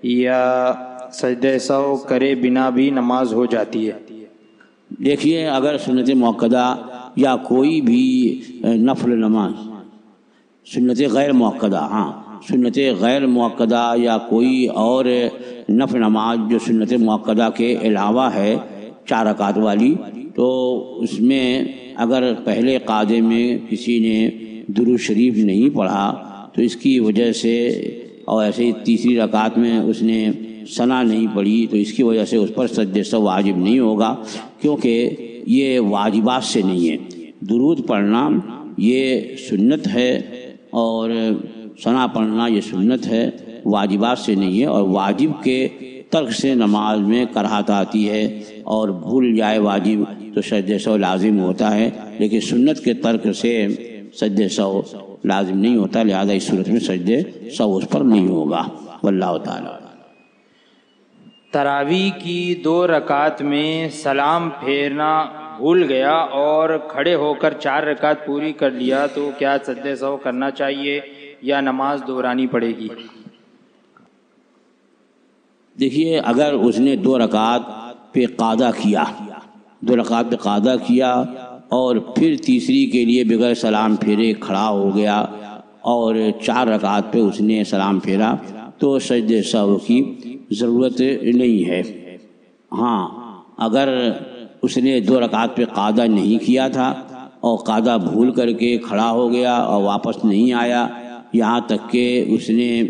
یا سجدہ سہو کرے بنا بھی نماز ہو جاتی ہے؟ دیکھیے اگر سنت موقدہ یا کوئی بھی نفل نماز، سنت غیر موقدہ، سنت غیر موقدہ یا کوئی اور نفل نماز جو سنت موقدہ کے علاوہ ہے 4 رکعت والی، تو اس میں اگر پہلے قاعدے میں کسی نے درود شریف نہیں پڑھا تو اس کی وجہ سے، اور ایسے ہی تیسری رکعت میں اس نے ثنا نہیں پڑھی تو اس کی وجہ سے اس پر سجدہ سہو واجب نہیں ہوگا، کیونکہ یہ واجبات سے نہیں ہے. درود پڑھنا یہ سنت ہے اور ثنا پڑھنا یہ سنت ہے، واجبات سے نہیں ہے. اور واجب کے ترک سے نماز میں کراہت آتی ہے اور بھول جائے واجب تو سجدہ سہو لازم ہوتا ہے، لیکن سنت کے ترک سے سجدہ سہو لازم نہیں ہوتا. لہذا اس صورت میں سجدہ سہو اس پر نہیں ہوگا. واللہ تعالی. تراویح کی 2 رکعت میں سلام پھیرنا بھول گیا اور کھڑے ہو کر 4 رکعت پوری کر لیا تو کیا سجدہ سہو کرنا چاہیے یا نماز دہرانی پڑے گی؟ دیکھیے اگر اس نے 2 رکعت پہ قاعدہ کیا، 2 رکعت پہ قاعدہ کیا اور پھر تیسری کے لیے بغیر سلام پھیرے کھڑا ہو گیا اور 4 رکعت پہ اس نے سلام پھیرا، تو سجدہ سہو کی ضرورت نہیں ہے۔ ہاں اگر اس نے 2 رکعت پہ قاعدہ نہیں کیا تھا اور قاعدہ بھول کر کے کھڑا ہو گیا اور واپس نہیں آیا، یہاں تک کہ اس نے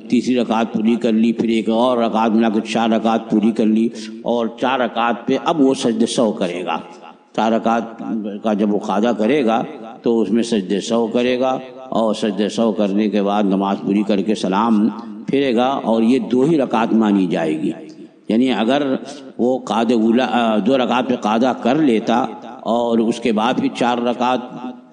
تیسری رکعت پوری کر لی، پھر ایک اور رکعت ملا کے 4 رکعت پوری کر لی، اور 4 رکعت پہ اب وہ سجدہ سہو کرے گا، 4 رکعت کا جب وہ قاعدہ کرے گا تو اس میں سجدہ سہو کرے گا، اور سجدہ سہو کرنے کے بعد نماز پوری کر کے سلام پھیرے گا، اور یہ 2 ہی رکعت مانی جائے گی۔ یعنی اگر وہ قاعدہ 2 رکعت پہ قاعدہ کر لیتا اور اس کے بعد پھر 4 رکعت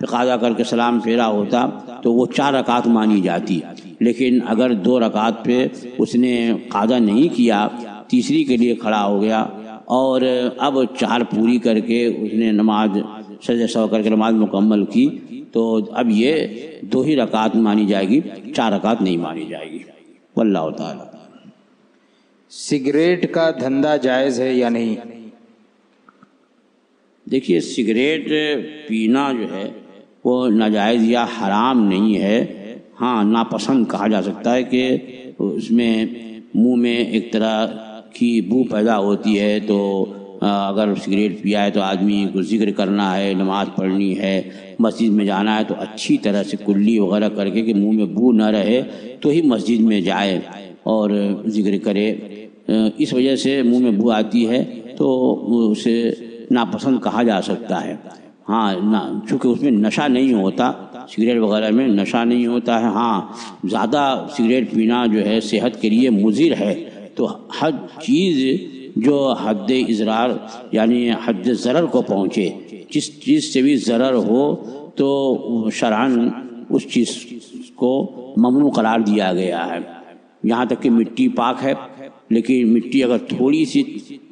پہ قاعدہ کر کے سلام پھیرا ہوتا تو وہ 4 رکعت مانی جاتی، لیکن اگر 2 رکعت پہ اس نے قاعدہ نہیں کیا، تیسری کے لیے کھڑا ہو گیا اور اب 4 پوری کر کے اس نے نماز سجدہ سہو کر کے نماز مکمل کی، تو اب یہ 2 ہی رکعت مانی جائے گی، 4 رکعت نہیں مانی جائے گی۔ واللہ تعالی۔ سگریٹ کا دھندا جائز ہے یا نہیں؟ دیکھیے سگریٹ پینا جو ہے وہ ناجائز یا حرام نہیں ہے، ہاں ناپسند کہا جا سکتا ہے کہ اس میں منہ میں ایک طرح کی بو پیدا ہوتی ہے، تو اگر سگریٹ پیا ہے تو آدمی کو ذکر کرنا ہے، نماز پڑھنی ہے، مسجد میں جانا ہے تو اچھی طرح سے کلی وغیرہ کر کے کہ منہ میں بو نہ رہے تو ہی مسجد میں جائے اور ذکر کرے۔ اس وجہ سے منہ میں بو آتی ہے تو اسے ناپسند کہا جا سکتا ہے، ہاں چونکہ اس میں نشہ نہیں ہوتا، سگریٹ وغیرہ میں نشہ نہیں ہوتا ہے۔ ہاں زیادہ سگریٹ پینا جو ہے صحت کے لیے مضر ہے، تو ہر چیز جو حد اضرار یعنی حد ضرر کو پہنچے، جس چیز سے بھی ضرر ہو تو شرعاً اس چیز کو ممنوع قرار دیا گیا ہے۔ یہاں تک کہ مٹی پاک ہے، لیکن مٹی اگر تھوڑی سی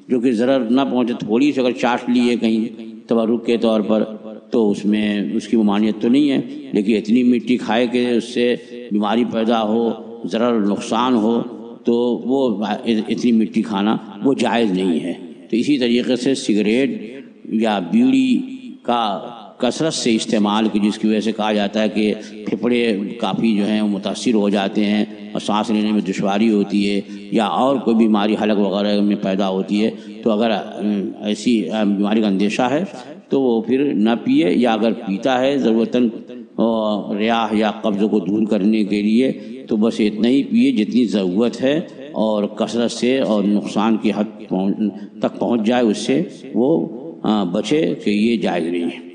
جو کہ ضرر نہ پہنچے، تھوڑی سی اگر چاٹ لی ہے کہیں تبرک کے طور پر تو اس میں اس کی ممانعت تو نہیں ہے، لیکن اتنی مٹی کھائے کہ اس سے بیماری پیدا ہو، ضرر نقصان ہو، تو وہ اتنی مٹی کھانا وہ جائز نہیں ہے۔ تو اسی طریقے سے سگریٹ یا بیڑی کا کثرت سے استعمال کی، جس کی وجہ سے کہا جاتا ہے کہ پھپھڑے کافی جو ہیں وہ متاثر ہو جاتے ہیں اور سانس لینے میں دشواری ہوتی ہے، یا اور کوئی بیماری حلق وغیرہ میں پیدا ہوتی ہے، تو اگر ایسی بیماری کا اندیشہ ہے تو وہ پھر نہ پیے، یا اگر پیتا ہے ضرورتاً ریاح یا قبض کو دور کرنے کے لیے تو بس اتنا ہی پیے جتنی ضرورت ہے، اور کثرت سے اور نقصان کی حد تک پہنچ جائے اس سے وہ بچے، کہ یہ جائز نہیں ہے۔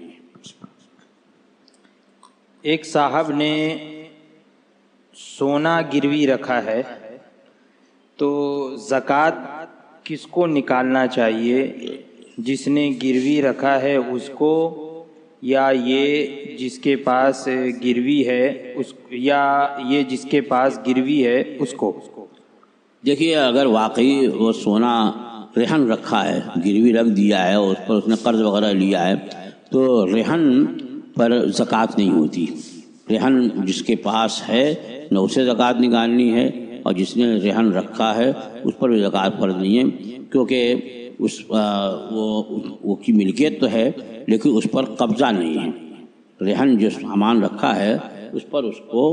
ایک صاحب نے سونا گروی رکھا ہے تو زکوٰۃ کس کو نکالنا چاہیے؟ جس نے گروی رکھا ہے اس کو، یا یہ جس کے پاس گروی ہے اس، یا یہ جس کے پاس گروی ہے اس کو؟ دیکھیے اگر واقعی وہ سونا رہن رکھا ہے، گروی رکھ دیا ہے اور اس پر اس نے قرض وغیرہ لیا ہے، تو رہن پر زکوٰۃ نہیں ہوتی۔ رہن جس کے پاس ہے نہ اسے زکوٰۃ نکالنی ہے، اور جس نے رہن رکھا ہے اس پر بھی زکوٰۃ فرض نہیں ہے، کیونکہ وہ کی ملکیت تو ہے لیکن اس پر قبضہ نہیں ہے۔ رہن جو سامان رکھا ہے اس پر اس کو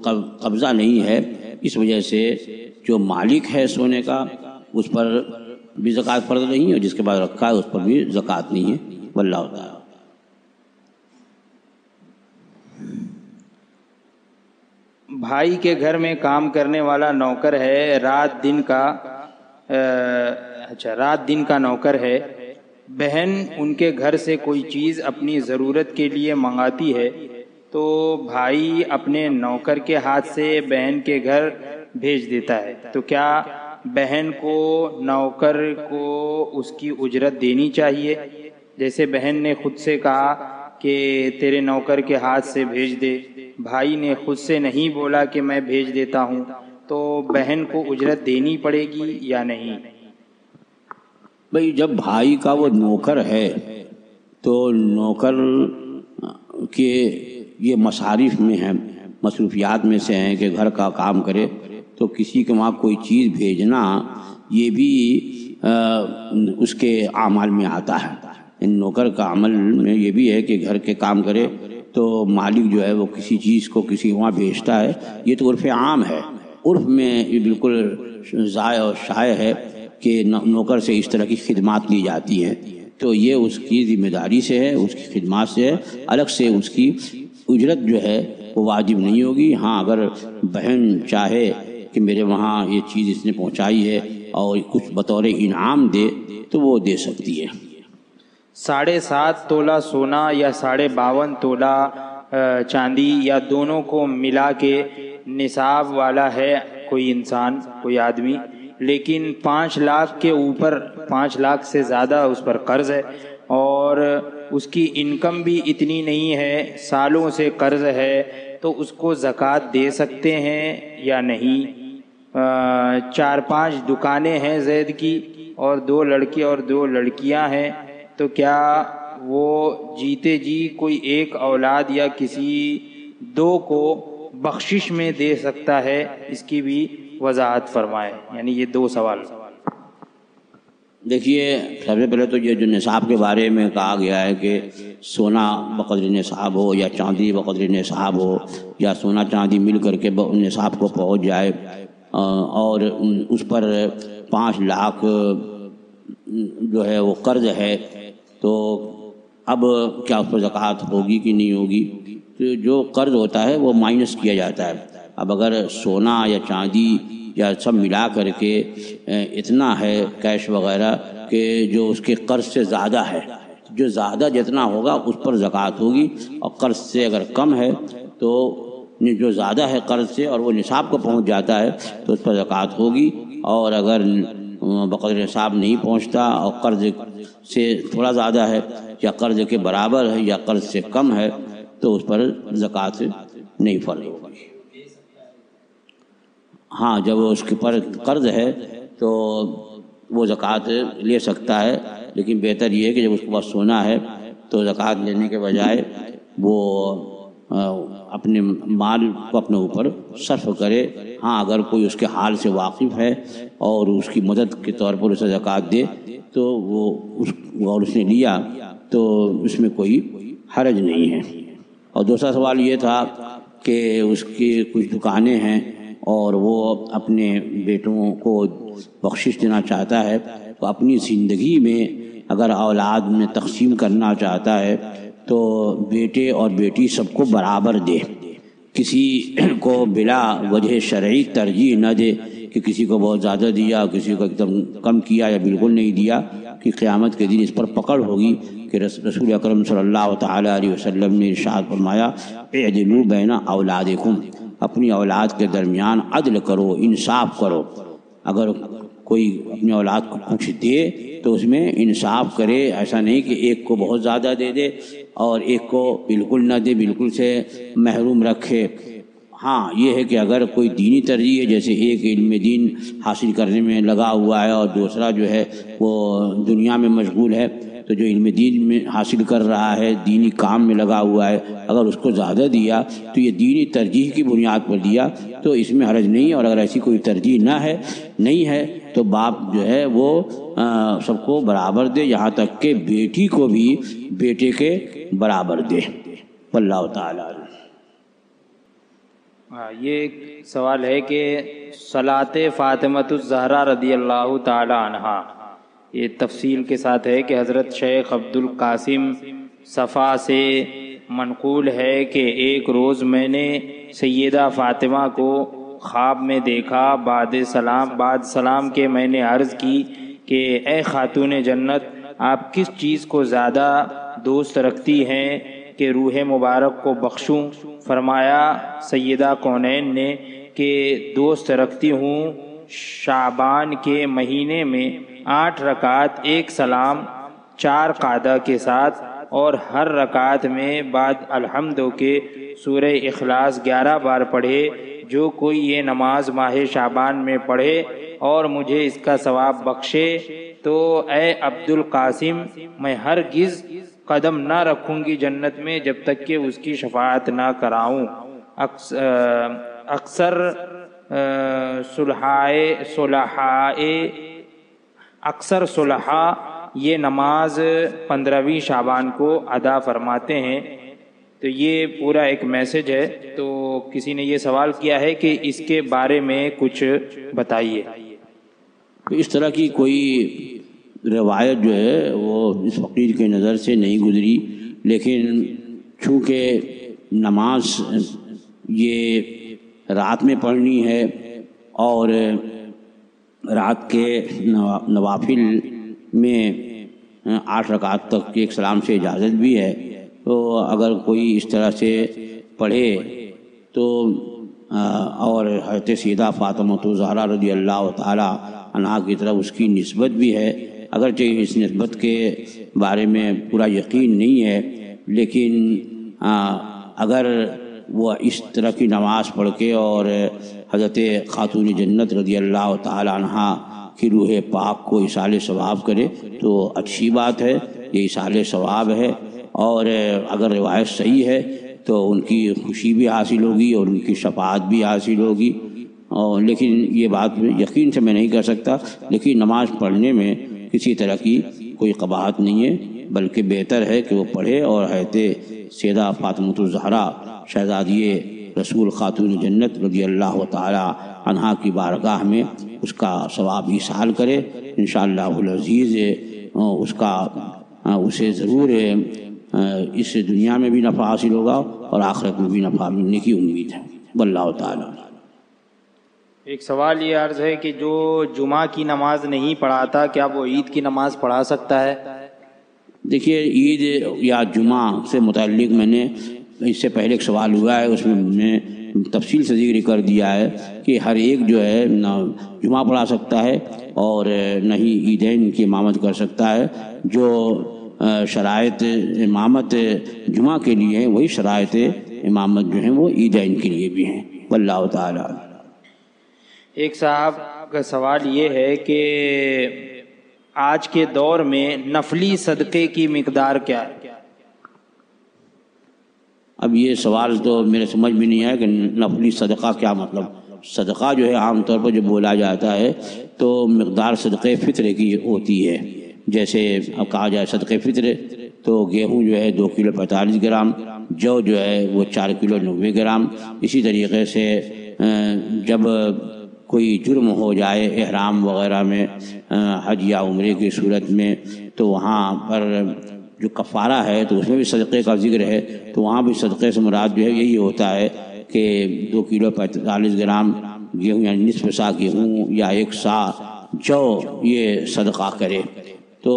قبضہ نہیں ہے، اس وجہ سے جو مالک ہے سونے کا اس پر بھی زکوٰۃ فرض نہیں ہے، اور جس کے بعد رکھا ہے اس پر بھی زکوٰۃ نہیں ہے۔ واللہ تعالی۔ بھائی کے گھر میں کام کرنے والا نوکر ہے، رات دن کا نوکر ہے، بہن ان کے گھر سے کوئی چیز اپنی ضرورت کے لیے منگاتی ہے تو بھائی اپنے نوکر کے ہاتھ سے بہن کے گھر بھیج دیتا ہے، تو کیا بہن کو نوکر کو اس کی اجرت دینی چاہیے؟ جیسے بہن نے خود سے کہا کہ تیرے نوکر کے ہاتھ سے بھیج دے، بھائی نے خود سے نہیں بولا کہ میں بھیج دیتا ہوں، تو بہن کو اجرت دینی پڑے گی یا نہیں؟ بھئی جب بھائی کا وہ نوکر ہے تو نوکر کے یہ مصارف میں ہیں، مصروفیات میں سے ہیں کہ گھر کا کام کرے، تو کسی کے وہاں کوئی چیز بھیجنا یہ بھی اس کے اعمال میں آتا ہے۔ ان نوکر کا عمل میں یہ بھی ہے کہ گھر کے کام کرے تو مالک جو ہے وہ کسی چیز کو کسی وہاں بھیجتا ہے، یہ تو عرف عام ہے۔ عرف میں یہ بالکل ضائع و شائع ہے کہ نوکر سے اس طرح کی خدمات لی جاتی ہیں، تو یہ اس کی ذمہ داری سے ہے، اس کی خدمات سے ہے، الگ سے اس کی اجرت جو ہے وہ واجب نہیں ہوگی۔ ہاں اگر بہن چاہے کہ میرے وہاں یہ چیز اس نے پہنچائی ہے اور کچھ بطور انعام دے تو وہ دے سکتی ہے۔ 7.5 تولہ سونا یا 52.5 تولہ چاندی یا دونوں کو ملا کے نصاب والا ہے کوئی انسان، کوئی آدمی، لیکن 5 لاکھ کے اوپر، 5 لاکھ سے زیادہ اس پر قرض ہے اور اس کی انکم بھی اتنی نہیں ہے، سالوں سے قرض ہے، تو اس کو زکوٰۃ دے سکتے ہیں یا نہیں؟ 4-5 دکانیں ہیں زید کی اور 2 لڑکے اور 2 لڑکیاں ہیں، تو کیا وہ جیتے جی کوئی ایک اولاد یا کسی 2 کو بخشش میں دے سکتا ہے؟ اس کی بھی وضاحت فرمائے۔ یعنی یہ 2 سوال۔ دیکھیے، سب سے پہلے تو یہ جو نصاب کے بارے میں کہا گیا ہے کہ سونا بقدر نصاب ہو یا چاندی بقدر نصاب ہو یا سونا چاندی مل کر کے نصاب کو پہنچ جائے اور اس پر 5 لاکھ جو ہے وہ قرض ہے، تو اب کیا اس پر زکوٰۃ ہوگی کہ نہیں ہوگی؟ تو جو قرض ہوتا ہے وہ مائنس کیا جاتا ہے۔ اب اگر سونا یا چاندی یا سب ملا کر کے اتنا ہے کیش وغیرہ کہ جو اس کے قرض سے زیادہ ہے، جو زیادہ جتنا ہوگا اس پر زکوٰۃ ہوگی، اور قرض سے اگر کم ہے تو جو زیادہ ہے قرض سے اور وہ نصاب کو پہنچ جاتا ہے تو اس پر زکوٰۃ ہوگی، اور اگر بقدر نصاب نہیں پہنچتا اور قرض سے تھوڑا زیادہ ہے یا قرض کے برابر ہے یا قرض سے کم ہے تو اس پر زکوٰۃ نہیں فرض ہوگی۔ ہاں جب اس کے پر قرض ہے تو وہ زکوٰۃ لے سکتا ہے، لیکن بہتر یہ ہے کہ جب اس کے پاس سونا ہے تو زکوٰۃ لینے کے بجائے وہ اپنے مال کو اپنے اوپر صرف کرے۔ ہاں اگر کوئی اس کے حال سے واقف ہے اور اس کی مدد کے طور پر اسے زکوٰۃ دے تو وہ اس نے لیا تو اس میں کوئی حرج نہیں ہے۔ اور دوسرا سوال یہ تھا کہ اس کی کچھ دکانیں ہیں اور وہ اپنے بیٹوں کو بخشش دینا چاہتا ہے، تو اپنی زندگی میں اگر اولاد میں تقسیم کرنا چاہتا ہے تو بیٹے اور بیٹی سب کو برابر دے، کسی کو بلا وجہ شرعی ترجیح نہ دے کہ کسی کو بہت زیادہ دیا، کسی کو ایک دم کم کیا یا بالکل نہیں دیا، کہ قیامت کے دن اس پر پکڑ ہوگی کہ رسول اکرم صلی اللہ تعالیٰ علیہ وسلم نے ارشاد فرمایا اعدلوا بین اولادکم، اپنی اولاد کے درمیان عدل کرو، انصاف کرو۔ اگر کوئی اپنی اولاد کو کچھ دے تو اس میں انصاف کرے، ایسا نہیں کہ ایک کو بہت زیادہ دے دے اور ایک کو بالکل نہ دے، بالکل سے محروم رکھے۔ ہاں یہ ہے کہ اگر کوئی دینی ترجیح ہے، جیسے ایک علم دین حاصل کرنے میں لگا ہوا ہے اور دوسرا جو ہے وہ دنیا میں مشغول ہے، تو جو علم دین میں حاصل کر رہا ہے، دینی کام میں لگا ہوا ہے، اگر اس کو زیادہ دیا تو یہ دینی ترجیح کی بنیاد پر دیا تو اس میں حرج نہیں، اور اگر ایسی کوئی ترجیح نہیں ہے تو باپ جو ہے وہ سب کو برابر دے، یہاں تک کہ بیٹی کو بھی بیٹے کے برابر دے۔ واللہ تعالیٰ۔ یہ ایک سوال ہے کہ صلاۃ فاطمۃ الزہرا رضی اللہ تعالی عنہا، یہ تفصیل کے ساتھ ہے کہ حضرت شیخ عبد القاسم صفا سے منقول ہے کہ ایک روز میں نے سیدہ فاطمہ کو خواب میں دیکھا، بعد سلام کے میں نے عرض کی کہ اے خاتون جنت، آپ کس چیز کو زیادہ دوست رکھتی ہیں کہ روح مبارک کو بخشوں؟ فرمایا سیدہ کونین نے کہ دوست رکھتی ہوں شعبان کے مہینے میں 8 رکعت 1 سلام 4 قعدہ کے ساتھ، اور ہر رکعت میں بعد الحمد کے سورہ اخلاص 11 بار پڑھے۔ جو کوئی یہ نماز ماہ شعبان میں پڑھے اور مجھے اس کا ثواب بخشے تو اے عبد القاسم، میں ہرگز قدم نہ رکھوں گی جنت میں جب تک کہ اس کی شفاعت نہ کراؤں۔ اکثر اکثر صلحاء یہ نماز 15ویں شعبان کو ادا فرماتے ہیں. تو یہ پورا ایک میسج ہے. تو کسی نے یہ سوال کیا ہے کہ اس کے بارے میں کچھ بتائیے. اس طرح کی کوئی روایت جو ہے وہ اس فقیر کے نظر سے نہیں گزری، لیکن چونکہ نماز یہ رات میں پڑھنی ہے اور رات کے نوافل میں 8 رکعت تک ایک سلام سے اجازت بھی ہے، تو اگر کوئی اس طرح سے پڑھے تو اور حضرت سیدہ فاطمہ الزہرا رضی اللہ تعالی عنہا کی طرف اس کی نسبت بھی ہے، اگرچہ اس نسبت کے بارے میں پورا یقین نہیں ہے، لیکن اگر وہ اس طرح کی نماز پڑھ کے اور حضرت خاتون جنت رضی اللہ تعالی عنہا کی روح پاک کو اصال ثواب کرے تو اچھی بات ہے، یہ اصال ثواب ہے. اور اگر روایت صحیح ہے تو ان کی خوشی بھی حاصل ہوگی اور ان کی شفاعت بھی حاصل ہوگی. اور لیکن یہ بات یقین سے میں نہیں کر سکتا، لیکن نماز پڑھنے میں کسی طرح کی کوئی قباحت نہیں ہے، بلکہ بہتر ہے کہ وہ پڑھے اور حضرت سیدہ فاطمہ الزہرا شہزادی رسول خاتون جنت رضی اللہ تعالی عنہا کی بارگاہ میں اس کا ثواب ایصال کرے. انشاءاللہ العزیز اس کا اسے ضرور اس دنیا میں بھی نفع حاصل ہوگا اور آخرت میں بھی نفع ملنے کی امید ہے. واللہ تعالی. ایک سوال یہ عرض ہے کہ جو جمعہ کی نماز نہیں پڑھاتا کیا وہ عید کی نماز پڑھا سکتا ہے؟ دیکھیے، عید یا جمعہ سے متعلق میں نے اس سے پہلے ایک سوال ہوا ہے، اس میں نے تفصیل سے ذکر کر دیا ہے کہ ہر ایک جو ہے نہ جمعہ پڑھا سکتا ہے اور نہ ہی عیدین کی امامت کر سکتا ہے. جو شرائط امامت جمعہ کے لیے ہیں وہی شرائط امامت جو ہیں وہ عیدین کے لیے بھی ہیں. واللہ تعالی. ایک صاحب کا سوال یہ ہے کہ آج کے دور میں نفلی صدقے کی مقدار کیا ہے؟ اب یہ سوال تو میرے سمجھ میں نہیں آیا کہ نفلی صدقہ کیا مطلب. صدقہ جو ہے عام طور پر جو بولا جاتا ہے تو مقدار صدقے فطر کی ہوتی ہے. جیسے اب کہا جائے صدقے فطر تو گیہوں جو ہے 2 کلو 45 گرام، جو ہے وہ 4 کلو 90 گرام. اسی طریقے سے جب کوئی جرم ہو جائے احرام وغیرہ میں حج یا عمرے کی صورت میں تو وہاں پر جو کفارہ ہے تو اس میں بھی صدقے کا ذکر ہے، تو وہاں بھی صدقے سے مراد جو ہے یہی ہوتا ہے کہ 2 کلو 45 گرام گیہوں یعنی نصف سا گیہوں یا 1 سا جو یہ صدقہ کرے. تو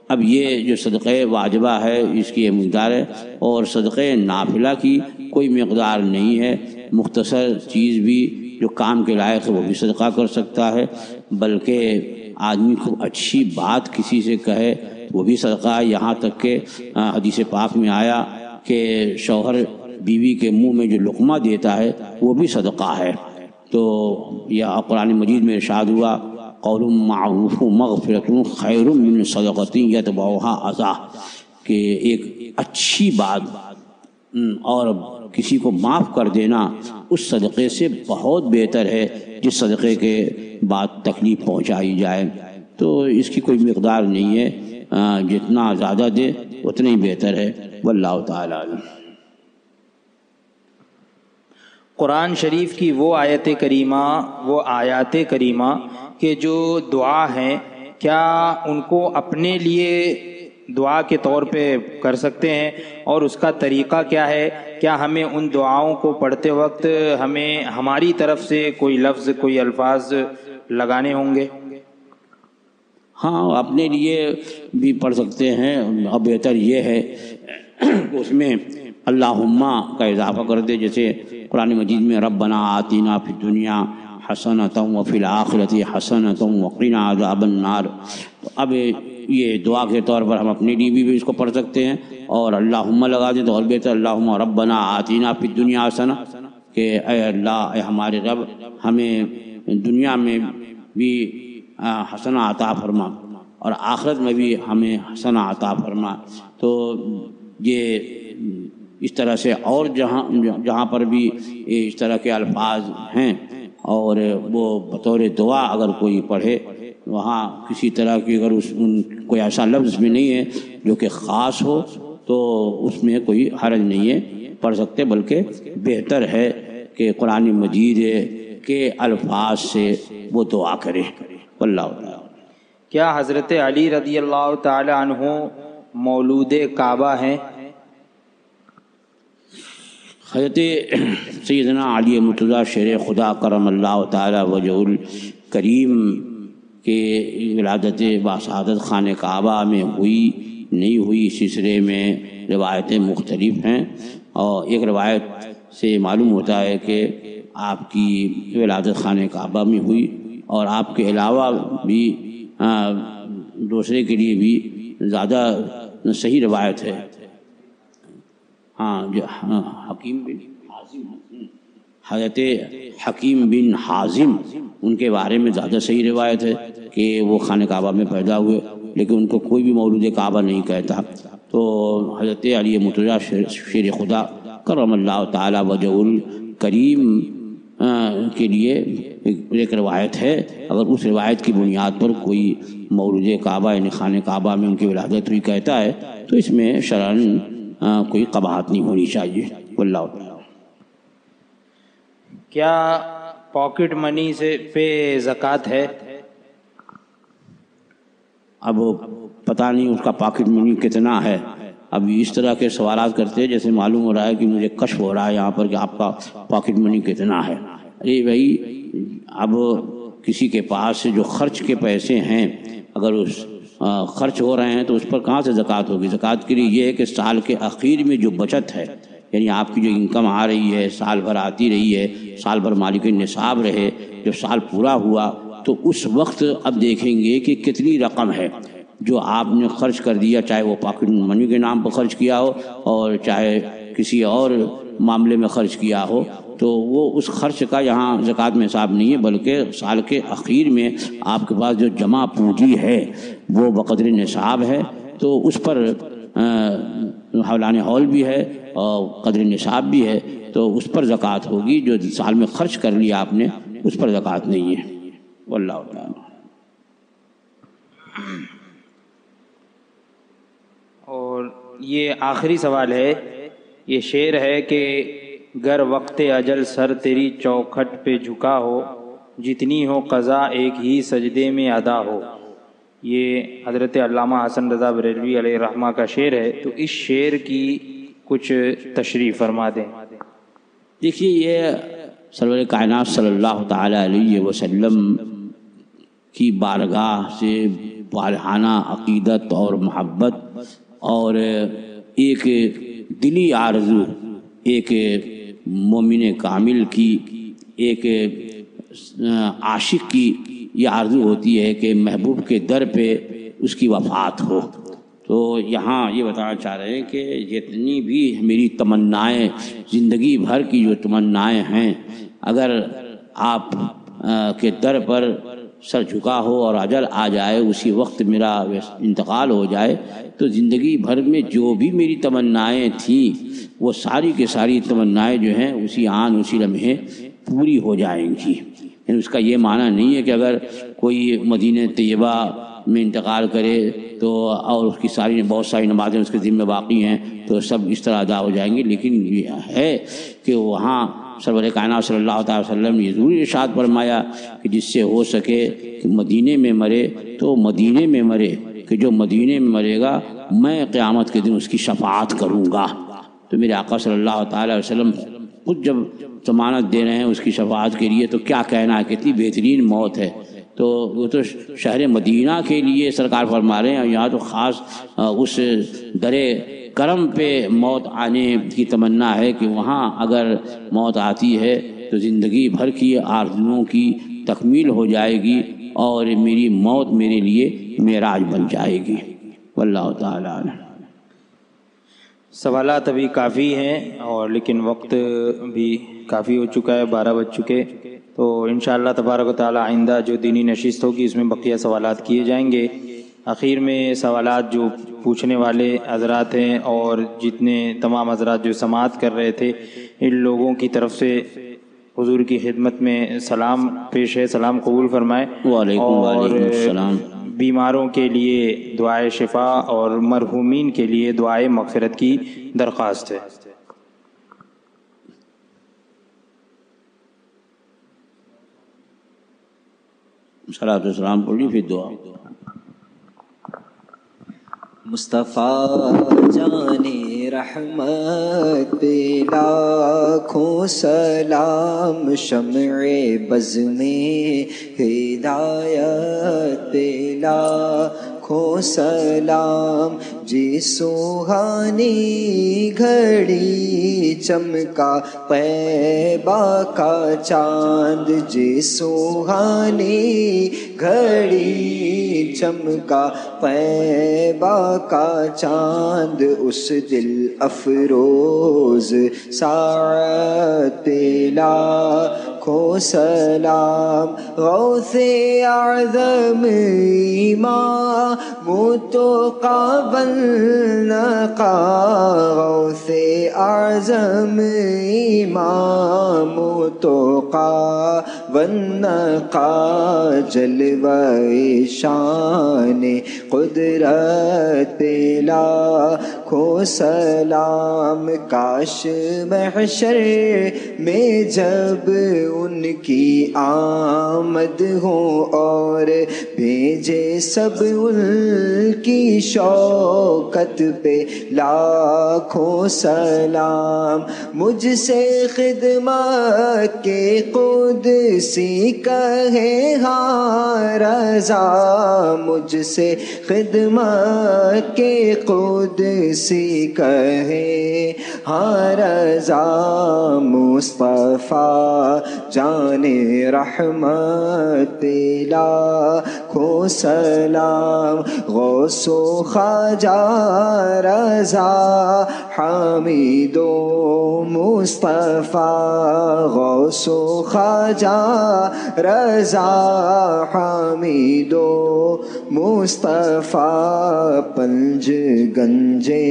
اب یہ جو صدقے واجبہ ہے اس کی یہ مقدار ہے، اور صدقے نافلہ کی کوئی مقدار نہیں ہے. مختصر چیز بھی جو کام کے لائق ہے وہ بھی صدقہ کر سکتا ہے، بلکہ آدمی کو اچھی بات کسی سے کہے وہ بھی صدقہ ہے. یہاں تک کہ حدیث پاک میں آیا کہ شوہر بیوی کے منہ میں جو لقمہ دیتا ہے وہ بھی صدقہ ہے. تو یا قرآن مجید میں ارشاد ہوا قول معروف مغفرۃ خیر من صدقۃ یتبعها اذی، کہ ایک اچھی بات اور کسی کو معاف کر دینا اس صدقے سے بہت بہتر ہے جس صدقے کے بعد تکلیف پہنچائی جائے. تو اس کی کوئی مقدار نہیں ہے، جتنا زیادہ دے اتنا ہی بہتر ہے. واللہ تعالی علم. قرآن شریف کی وہ آیات کریمہ کہ جو دعا ہیں کیا ان کو اپنے لیے دعا کے طور پہ کر سکتے ہیں، اور اس کا طریقہ کیا ہے؟ کیا ہمیں ان دعاؤں کو پڑھتے وقت ہمیں ہماری طرف سے کوئی لفظ کوئی الفاظ لگانے ہوں گے؟ ہاں، اپنے لیے بھی پڑھ سکتے ہیں. اب بہتر یہ ہے کہ اس میں اللہم کا اضافہ کر دے، جیسے قرآن مجید میں ربنا آتنا فی الدنیا حسنۃ وفی الآخرۃ حسنۃ وقنا عذاب النار. اب یہ دعا کے طور پر ہم اپنے لیے بھی اس کو پڑھ سکتے ہیں، اور اللہم لگا دیں تو اور بہتر اللہم ربنا آتنا فی الدنیا حسنہ، کہ اے اللہ، اے ہمارے رب، ہمیں دنیا میں بھی حسنہ عطا فرما اور آخرت میں بھی ہمیں حسنہ عطا فرما. تو یہ اس طرح سے اور جہاں پر بھی اس طرح کے الفاظ ہیں اور وہ بطور دعا اگر کوئی پڑھے، وہاں کسی طرح کی اگر کوئی ایسا لفظ بھی نہیں ہے جو کہ خاص ہو تو اس میں کوئی حرج نہیں ہے، پڑھ سکتے، بلکہ بہتر ہے کہ قرآن مجید کے الفاظ سے وہ دعا کرے۔ واللہ تعالیٰ۔ کیا حضرت علی رضی اللہ تعالی عنہ مولود کعبہ ہیں؟ حضرت سیدنا علی مرتضیٰ شیر خدا کرم اللہ تعالی وجہ الکریم کے ولادت باسعادت خانہ کعبہ میں ہوئی نہیں ہوئی، اس سلسلے میں روایتیں مختلف ہیں، اور ایک روایت سے معلوم ہوتا ہے کہ آپ کی ولادت خانہ کعبہ میں ہوئی، اور آپ کے علاوہ بھی دوسرے کے لیے بھی زیادہ صحیح روایت ہے۔ حکیم بن حازم، حضرت حکیم بن حازم، ان کے بارے میں زیادہ صحیح روایت ہے کہ وہ خانہ کعبہ میں پیدا ہوئے، لیکن ان کو کوئی بھی مولود کعبہ نہیں کہتا۔ تو حضرت علی مرتضیٰ شیر خدا کرم اللہ تعالی وجہ الکریم کے لیے ایک روایت ہے، اگر اس روایت کی بنیاد پر کوئی مولود کعبہ یعنی خانہ کعبہ میں ان کی ولادت ہوئی کہتا ہے تو اس میں شرعاً کوئی قباحت نہیں ہونی چاہیے۔ واللہ تعالیٰ۔ کیا پاکٹ منی سے پہ زکوٰۃ ہے؟ اب پتہ نہیں اس کا پاکٹ منی کتنا ہے، اب اس طرح کے سوالات کرتے ہیں جیسے معلوم ہو رہا ہے کہ مجھے کشف ہو رہا ہے یہاں پر کہ آپ کا پاکٹ منی کتنا ہے۔ ارے بھائی، اب کسی کے پاس سے جو خرچ کے پیسے ہیں اگر اس خرچ ہو رہے ہیں تو اس پر کہاں سے زکوٰۃ ہوگی؟ زکوٰۃ کے لیے یہ ہے کہ سال کے اخیر میں جو بچت ہے، یعنی آپ کی جو انکم آ رہی ہے، سال بھر آتی رہی ہے، سال بھر مالک نصاب رہے، جب سال پورا ہوا تو اس وقت اب دیکھیں گے کہ کتنی رقم ہے جو آپ نے خرچ کر دیا، چاہے وہ پاکٹ منی کے نام پر خرچ کیا ہو اور چاہے کسی اور معاملے میں خرچ کیا ہو، تو وہ اس خرچ کا یہاں زکوٰۃ میں حساب نہیں ہے، بلکہ سال کے اخیر میں آپ کے پاس جو جمع پونجی ہے وہ بقدر نصاب ہے، تو اس پر حولان حول بھی ہے اور قدر نصاب بھی ہے، تو اس پر زکوٰۃ ہوگی۔ جو سال میں خرچ کر لیا آپ نے اس پر زکوٰۃ نہیں ہے۔ واللہ تعالیٰ۔ اور یہ آخری سوال ہے، یہ شعر ہے کہ گر وقت اجل سر تیری چوکھٹ پہ جھکا ہو، جتنی ہو قضا ایک ہی سجدے میں ادا ہو۔ یہ حضرت علامہ حسن رضا بریلوی علیہ الرحمہ کا شعر ہے، تو اس شعر کی کچھ تشریح فرما دیں۔ دیکھیے، یہ سرور کائنات صلی اللہ تعالی علیہ وسلم کی بارگاہ سے بالہانہ عقیدت اور محبت اور ایک دلی آرزو، ایک مومن کامل کی، ایک عاشق کی یہ آرزو ہوتی ہے کہ محبوب کے در پہ اس کی وفات ہو۔ تو یہاں یہ بتانا چاہ رہے ہیں کہ جتنی بھی میری تمنائیں، زندگی بھر کی جو تمنائیں ہیں، اگر آپ کے در پر سر جھکا ہو اور اجل آ جائے، اسی وقت میرا انتقال ہو جائے، تو زندگی بھر میں جو بھی میری تمنائیں تھیں وہ ساری کے ساری تمنائیں جو ہیں اسی آن اسی لمحے پوری ہو جائیں گی۔ یعنی اس کا یہ معنی نہیں ہے کہ اگر کوئی مدینہ طیبہ میں انتقال کرے تو اور اس کی بہت ساری نمازیں اس کے ذمہ باقی ہیں تو سب اس طرح ادا ہو جائیں گے، لیکن یہ ہے کہ وہاں سرور کائنات صلی اللہ تعالی وسلم نے ضرور ارشاد فرمایا کہ جس سے ہو سکے کہ مدینے میں مرے تو مدینے میں مرے، کہ جو مدینے میں مرے گا میں قیامت کے دن اس کی شفاعت کروں گا۔ تو میرے آقا صلی اللہ تعالی وسلم خود جب ضمانت دے رہے ہیں اس کی شفاعت کے لیے تو کیا کہنا ہے، کتنی بہترین موت ہے۔ تو وہ تو شہر مدینہ کے لیے سرکار فرما رہے ہیں، اور یہاں تو خاص اس در کرم پہ موت آنے کی تمنا ہے کہ وہاں اگر موت آتی ہے تو زندگی بھر کی آرزوؤں کی تکمیل ہو جائے گی اور میری موت میرے لیے معراج بن جائے گی۔ واللہ تعالیٰ عنہ۔ سوالات ابھی کافی ہیں اور لیکن وقت بھی کافی ہو چکا ہے، 12 بج چکے، تو انشاءاللہ تبارک و تعالی آئندہ جو دینی نشست ہوگی اس میں بقیہ سوالات کیے جائیں گے۔ آخر میں سوالات جو پوچھنے والے حضرات ہیں اور جتنے تمام حضرات جو سماعت کر رہے تھے ان لوگوں کی طرف سے حضور کی خدمت میں سلام پیش ہے، سلام قبول فرمائے۔ وعلیکم السلام۔ بیماروں کے لیے دعائے شفا اور مرحومین کے لیے دعائے مغفرت کی درخواست ہے۔ صلاۃ و سلام پڑھ لی پھر دعا۔ مصطفیٰ جان رحمت پہ لاکھوں سلام، شمع بز میں ہدایت پہ لاکھوں سلام، جی سوہانی گھڑی چمکا طیبہ کا چاند، جی سوہانی گھڑی چمکا طیبہ کا چاند، اس دل افروز ساعت پہ لاکھوں سلام، غوث اعظم امام تقی والنقا، غوث اعظم امام تقی والنقا، جلوہ شان قدرت پہ لاکھوں سلام، کاش محشر میں جب ان کی آمد ہو اور بھیجے سب ان کی شوکت پہ لاکھوں سلام، مجھ سے خدمت کے قدسی کہے ہاں رضا، مجھ سے خدمت کے قدسی کہے ہاں رضا، مصطفیٰ جان رحمت پہ لاکھوں سلام، غوث و خواجہ رضا حمید و مصطفیٰ، غوث و خواجہ رضا حمید و مصطفیٰ، پنج گنجے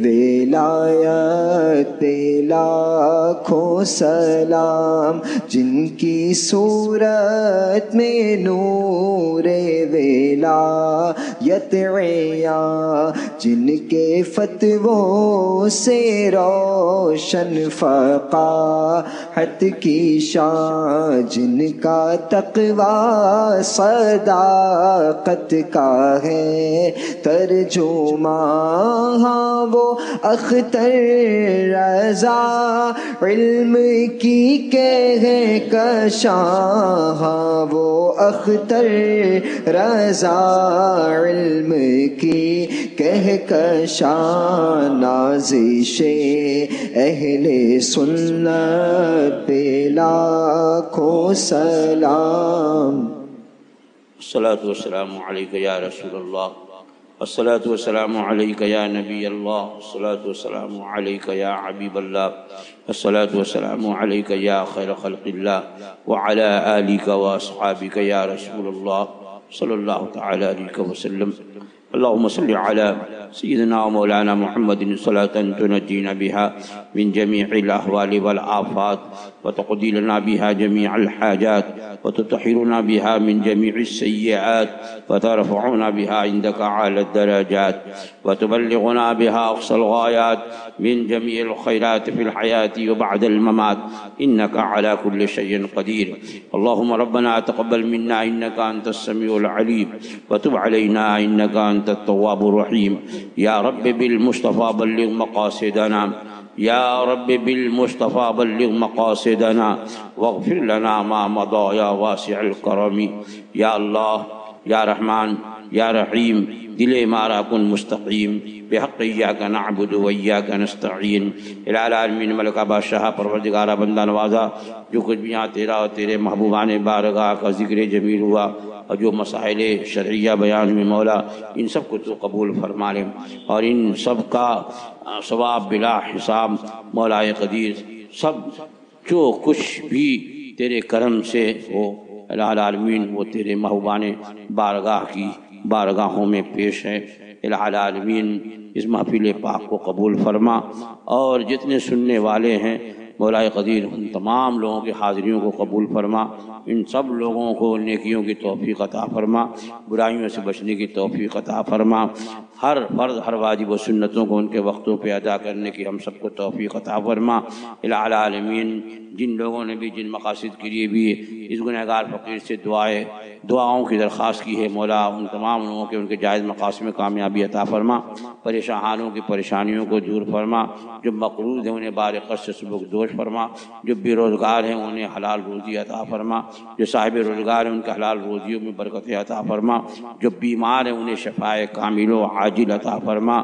ولایت پہ لاکھوں سلام، جن کی صورت میں نور ولایت عیاں، جن کے فتووں سے روشن فقاہت کی شان، جن کا تقویٰ صداقت کا ہے ترجمہ، ہاں وہ اختر رضا علم کی کہکشاں، ہاں وہ اختر رضا علم کی کہکشاں، نازش اہل سنت پہ لاکھوں سلام۔ الصلاۃ والسلام علیک یا رسول اللہ، الصلاۃ والسلام علیک یا نبی اللہ، الصلاۃ والسلام علیک یا حبیب اللہ، الصلاۃ والسلام علیک یا خیر خلق اللہ، وعلی آلک واصحابک یا رسول اللہ صلی اللہ تعالی علیہ وسلم۔ اللهم صل على سيدنا ومولانا محمد صلاة تنجينا بها من جميع الأهوال والآفات، وتقضي لنا بها جميع الحاجات، وتطهرنا بها من جميع السيئات، وترفعنا بها عندك أعلى الدرجات، وتبلغنا بها أقصى الغايات من جميع الخيرات في الحياة وبعد الممات، إنك على كل شيء قدير. اللهم ربنا تقبل منا إنك أنت السميع العليم، وتب علينا إنك أنت التواب الرحيم. يا رب بالمصطفى بلغ مقاصدنا، يا رب بالمصطفى بلغ مقاصدنا، واغفر لنا ما مضى يا واسع الكرم. یا اللہ، یا رحمان، یا رحیم، دل مارا کن مستقیم، بحق ایاک نعبد و ایاک نستعین. الہ العالمین ملکہ بادشاہ پروردگارہ بندہ نوازا، جو کچھ بھی یہاں تیرا اور تیرے محبوبان بارگاہ کا ذکر جمیل ہوا اور جو مسائل شرعیہ بیان میں مولا، ان سب کو تو قبول فرما لے، اور ان سب کا ثواب بلا حساب مولا قدیر، سب جو کچھ بھی تیرے کرم سے ہو الہ العالمین وہ تیرے محبوبان بارگاہ کی بارگاہوں میں پیش ہے. الہ العالمین اس محفل پاک کو قبول فرما، اور جتنے سننے والے ہیں مولا قدیر ان تمام لوگوں کی حاضریوں کو قبول فرما، ان سب لوگوں کو نیکیوں کی توفیق عطا فرما، برائیوں سے بچنے کی توفیق عطا فرما، ہر فرض ہر واجب و سنتوں کو ان کے وقتوں پہ ادا کرنے کی ہم سب کو توفیق عطا فرما۔ الہ العالمین، جن لوگوں نے بھی جن مقاصد کے لیے بھی اس گنہگار فقیر سے دعاؤں کی درخواست کی ہے، مولا ان تمام لوگوں کے ان کے جائز مقاصد میں کامیابی عطا فرما، پریشان حالوں کی پریشانیوں کو دور فرما، جو مقروض ہیں انہیں بارقت سے سبک دوش فرما، جو بے روزگار ہیں انہیں حلال روزی عطا فرما، جو صاحب روزگار ہیں ان کے حلال روزیوں میں برکت عطا فرما، جو بیمار ہیں انہیں شفائے کامل و عاجل عطا فرما،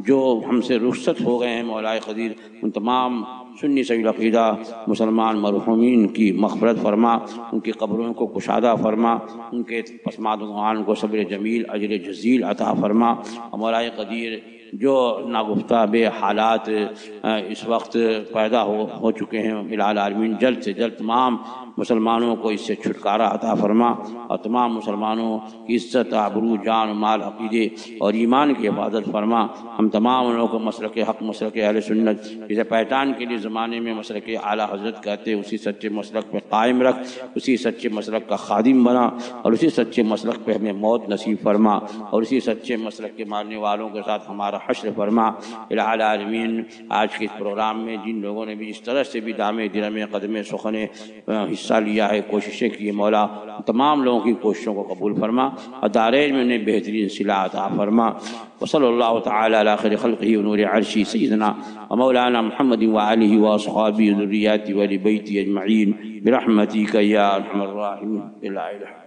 جو ہم سے رخصت ہو گئے ہیں مولا قدیر ان تمام سنی صحیح العقیدہ مسلمان مرحومین کی مغفرت فرما، ان کی قبروں کو کشادہ فرما، ان کے پسماندگان کو صبر جمیل اجر جزیل عطا فرما۔ مولا قدیر جو ناگفتہ بے حالات اس وقت پیدا ہو چکے ہیں، الہ العالمین جلد سے جلد تمام مسلمانوں کو اس سے چھٹکارا عطا فرما، اور تمام مسلمانوں کی عزت آبرو جان مال عقیدے اور ایمان کی حفاظت فرما۔ ہم تمام لوگوں کو مسلک حق مسلک اہل سنت جسے پہچان کے لیے زمانے میں مسلک اعلیٰ حضرت کہتے اسی سچے مسلک پہ قائم رکھ، اسی سچے مسلک کا خادم بنا، اور اسی سچے مسلک پہ ہمیں موت نصیب فرما، اور اسی سچے مسلک کے ماننے والوں کے ساتھ ہمارا حشر فرما۔ الہ العالمین، آج کے اس پروگرام میں جن لوگوں نے بھی اس طرح سے بھی دامے درمے قدمے سخنے حصہ لیا ہے، کوششیں کی، مولا تمام لوگوں کی کوششوں کو قبول فرما، اور دارین میں انہیں بہترین صلہ عطا فرما۔ وصلی اللہ تعالی علی خیر خلقہ ونور عرشہ سیدنا ومولانا محمد وآلہ واصحابہ ذریاتہ وآل بیتہ اجمعین برحمتک یا ارحم الراحمین۔ لا الہ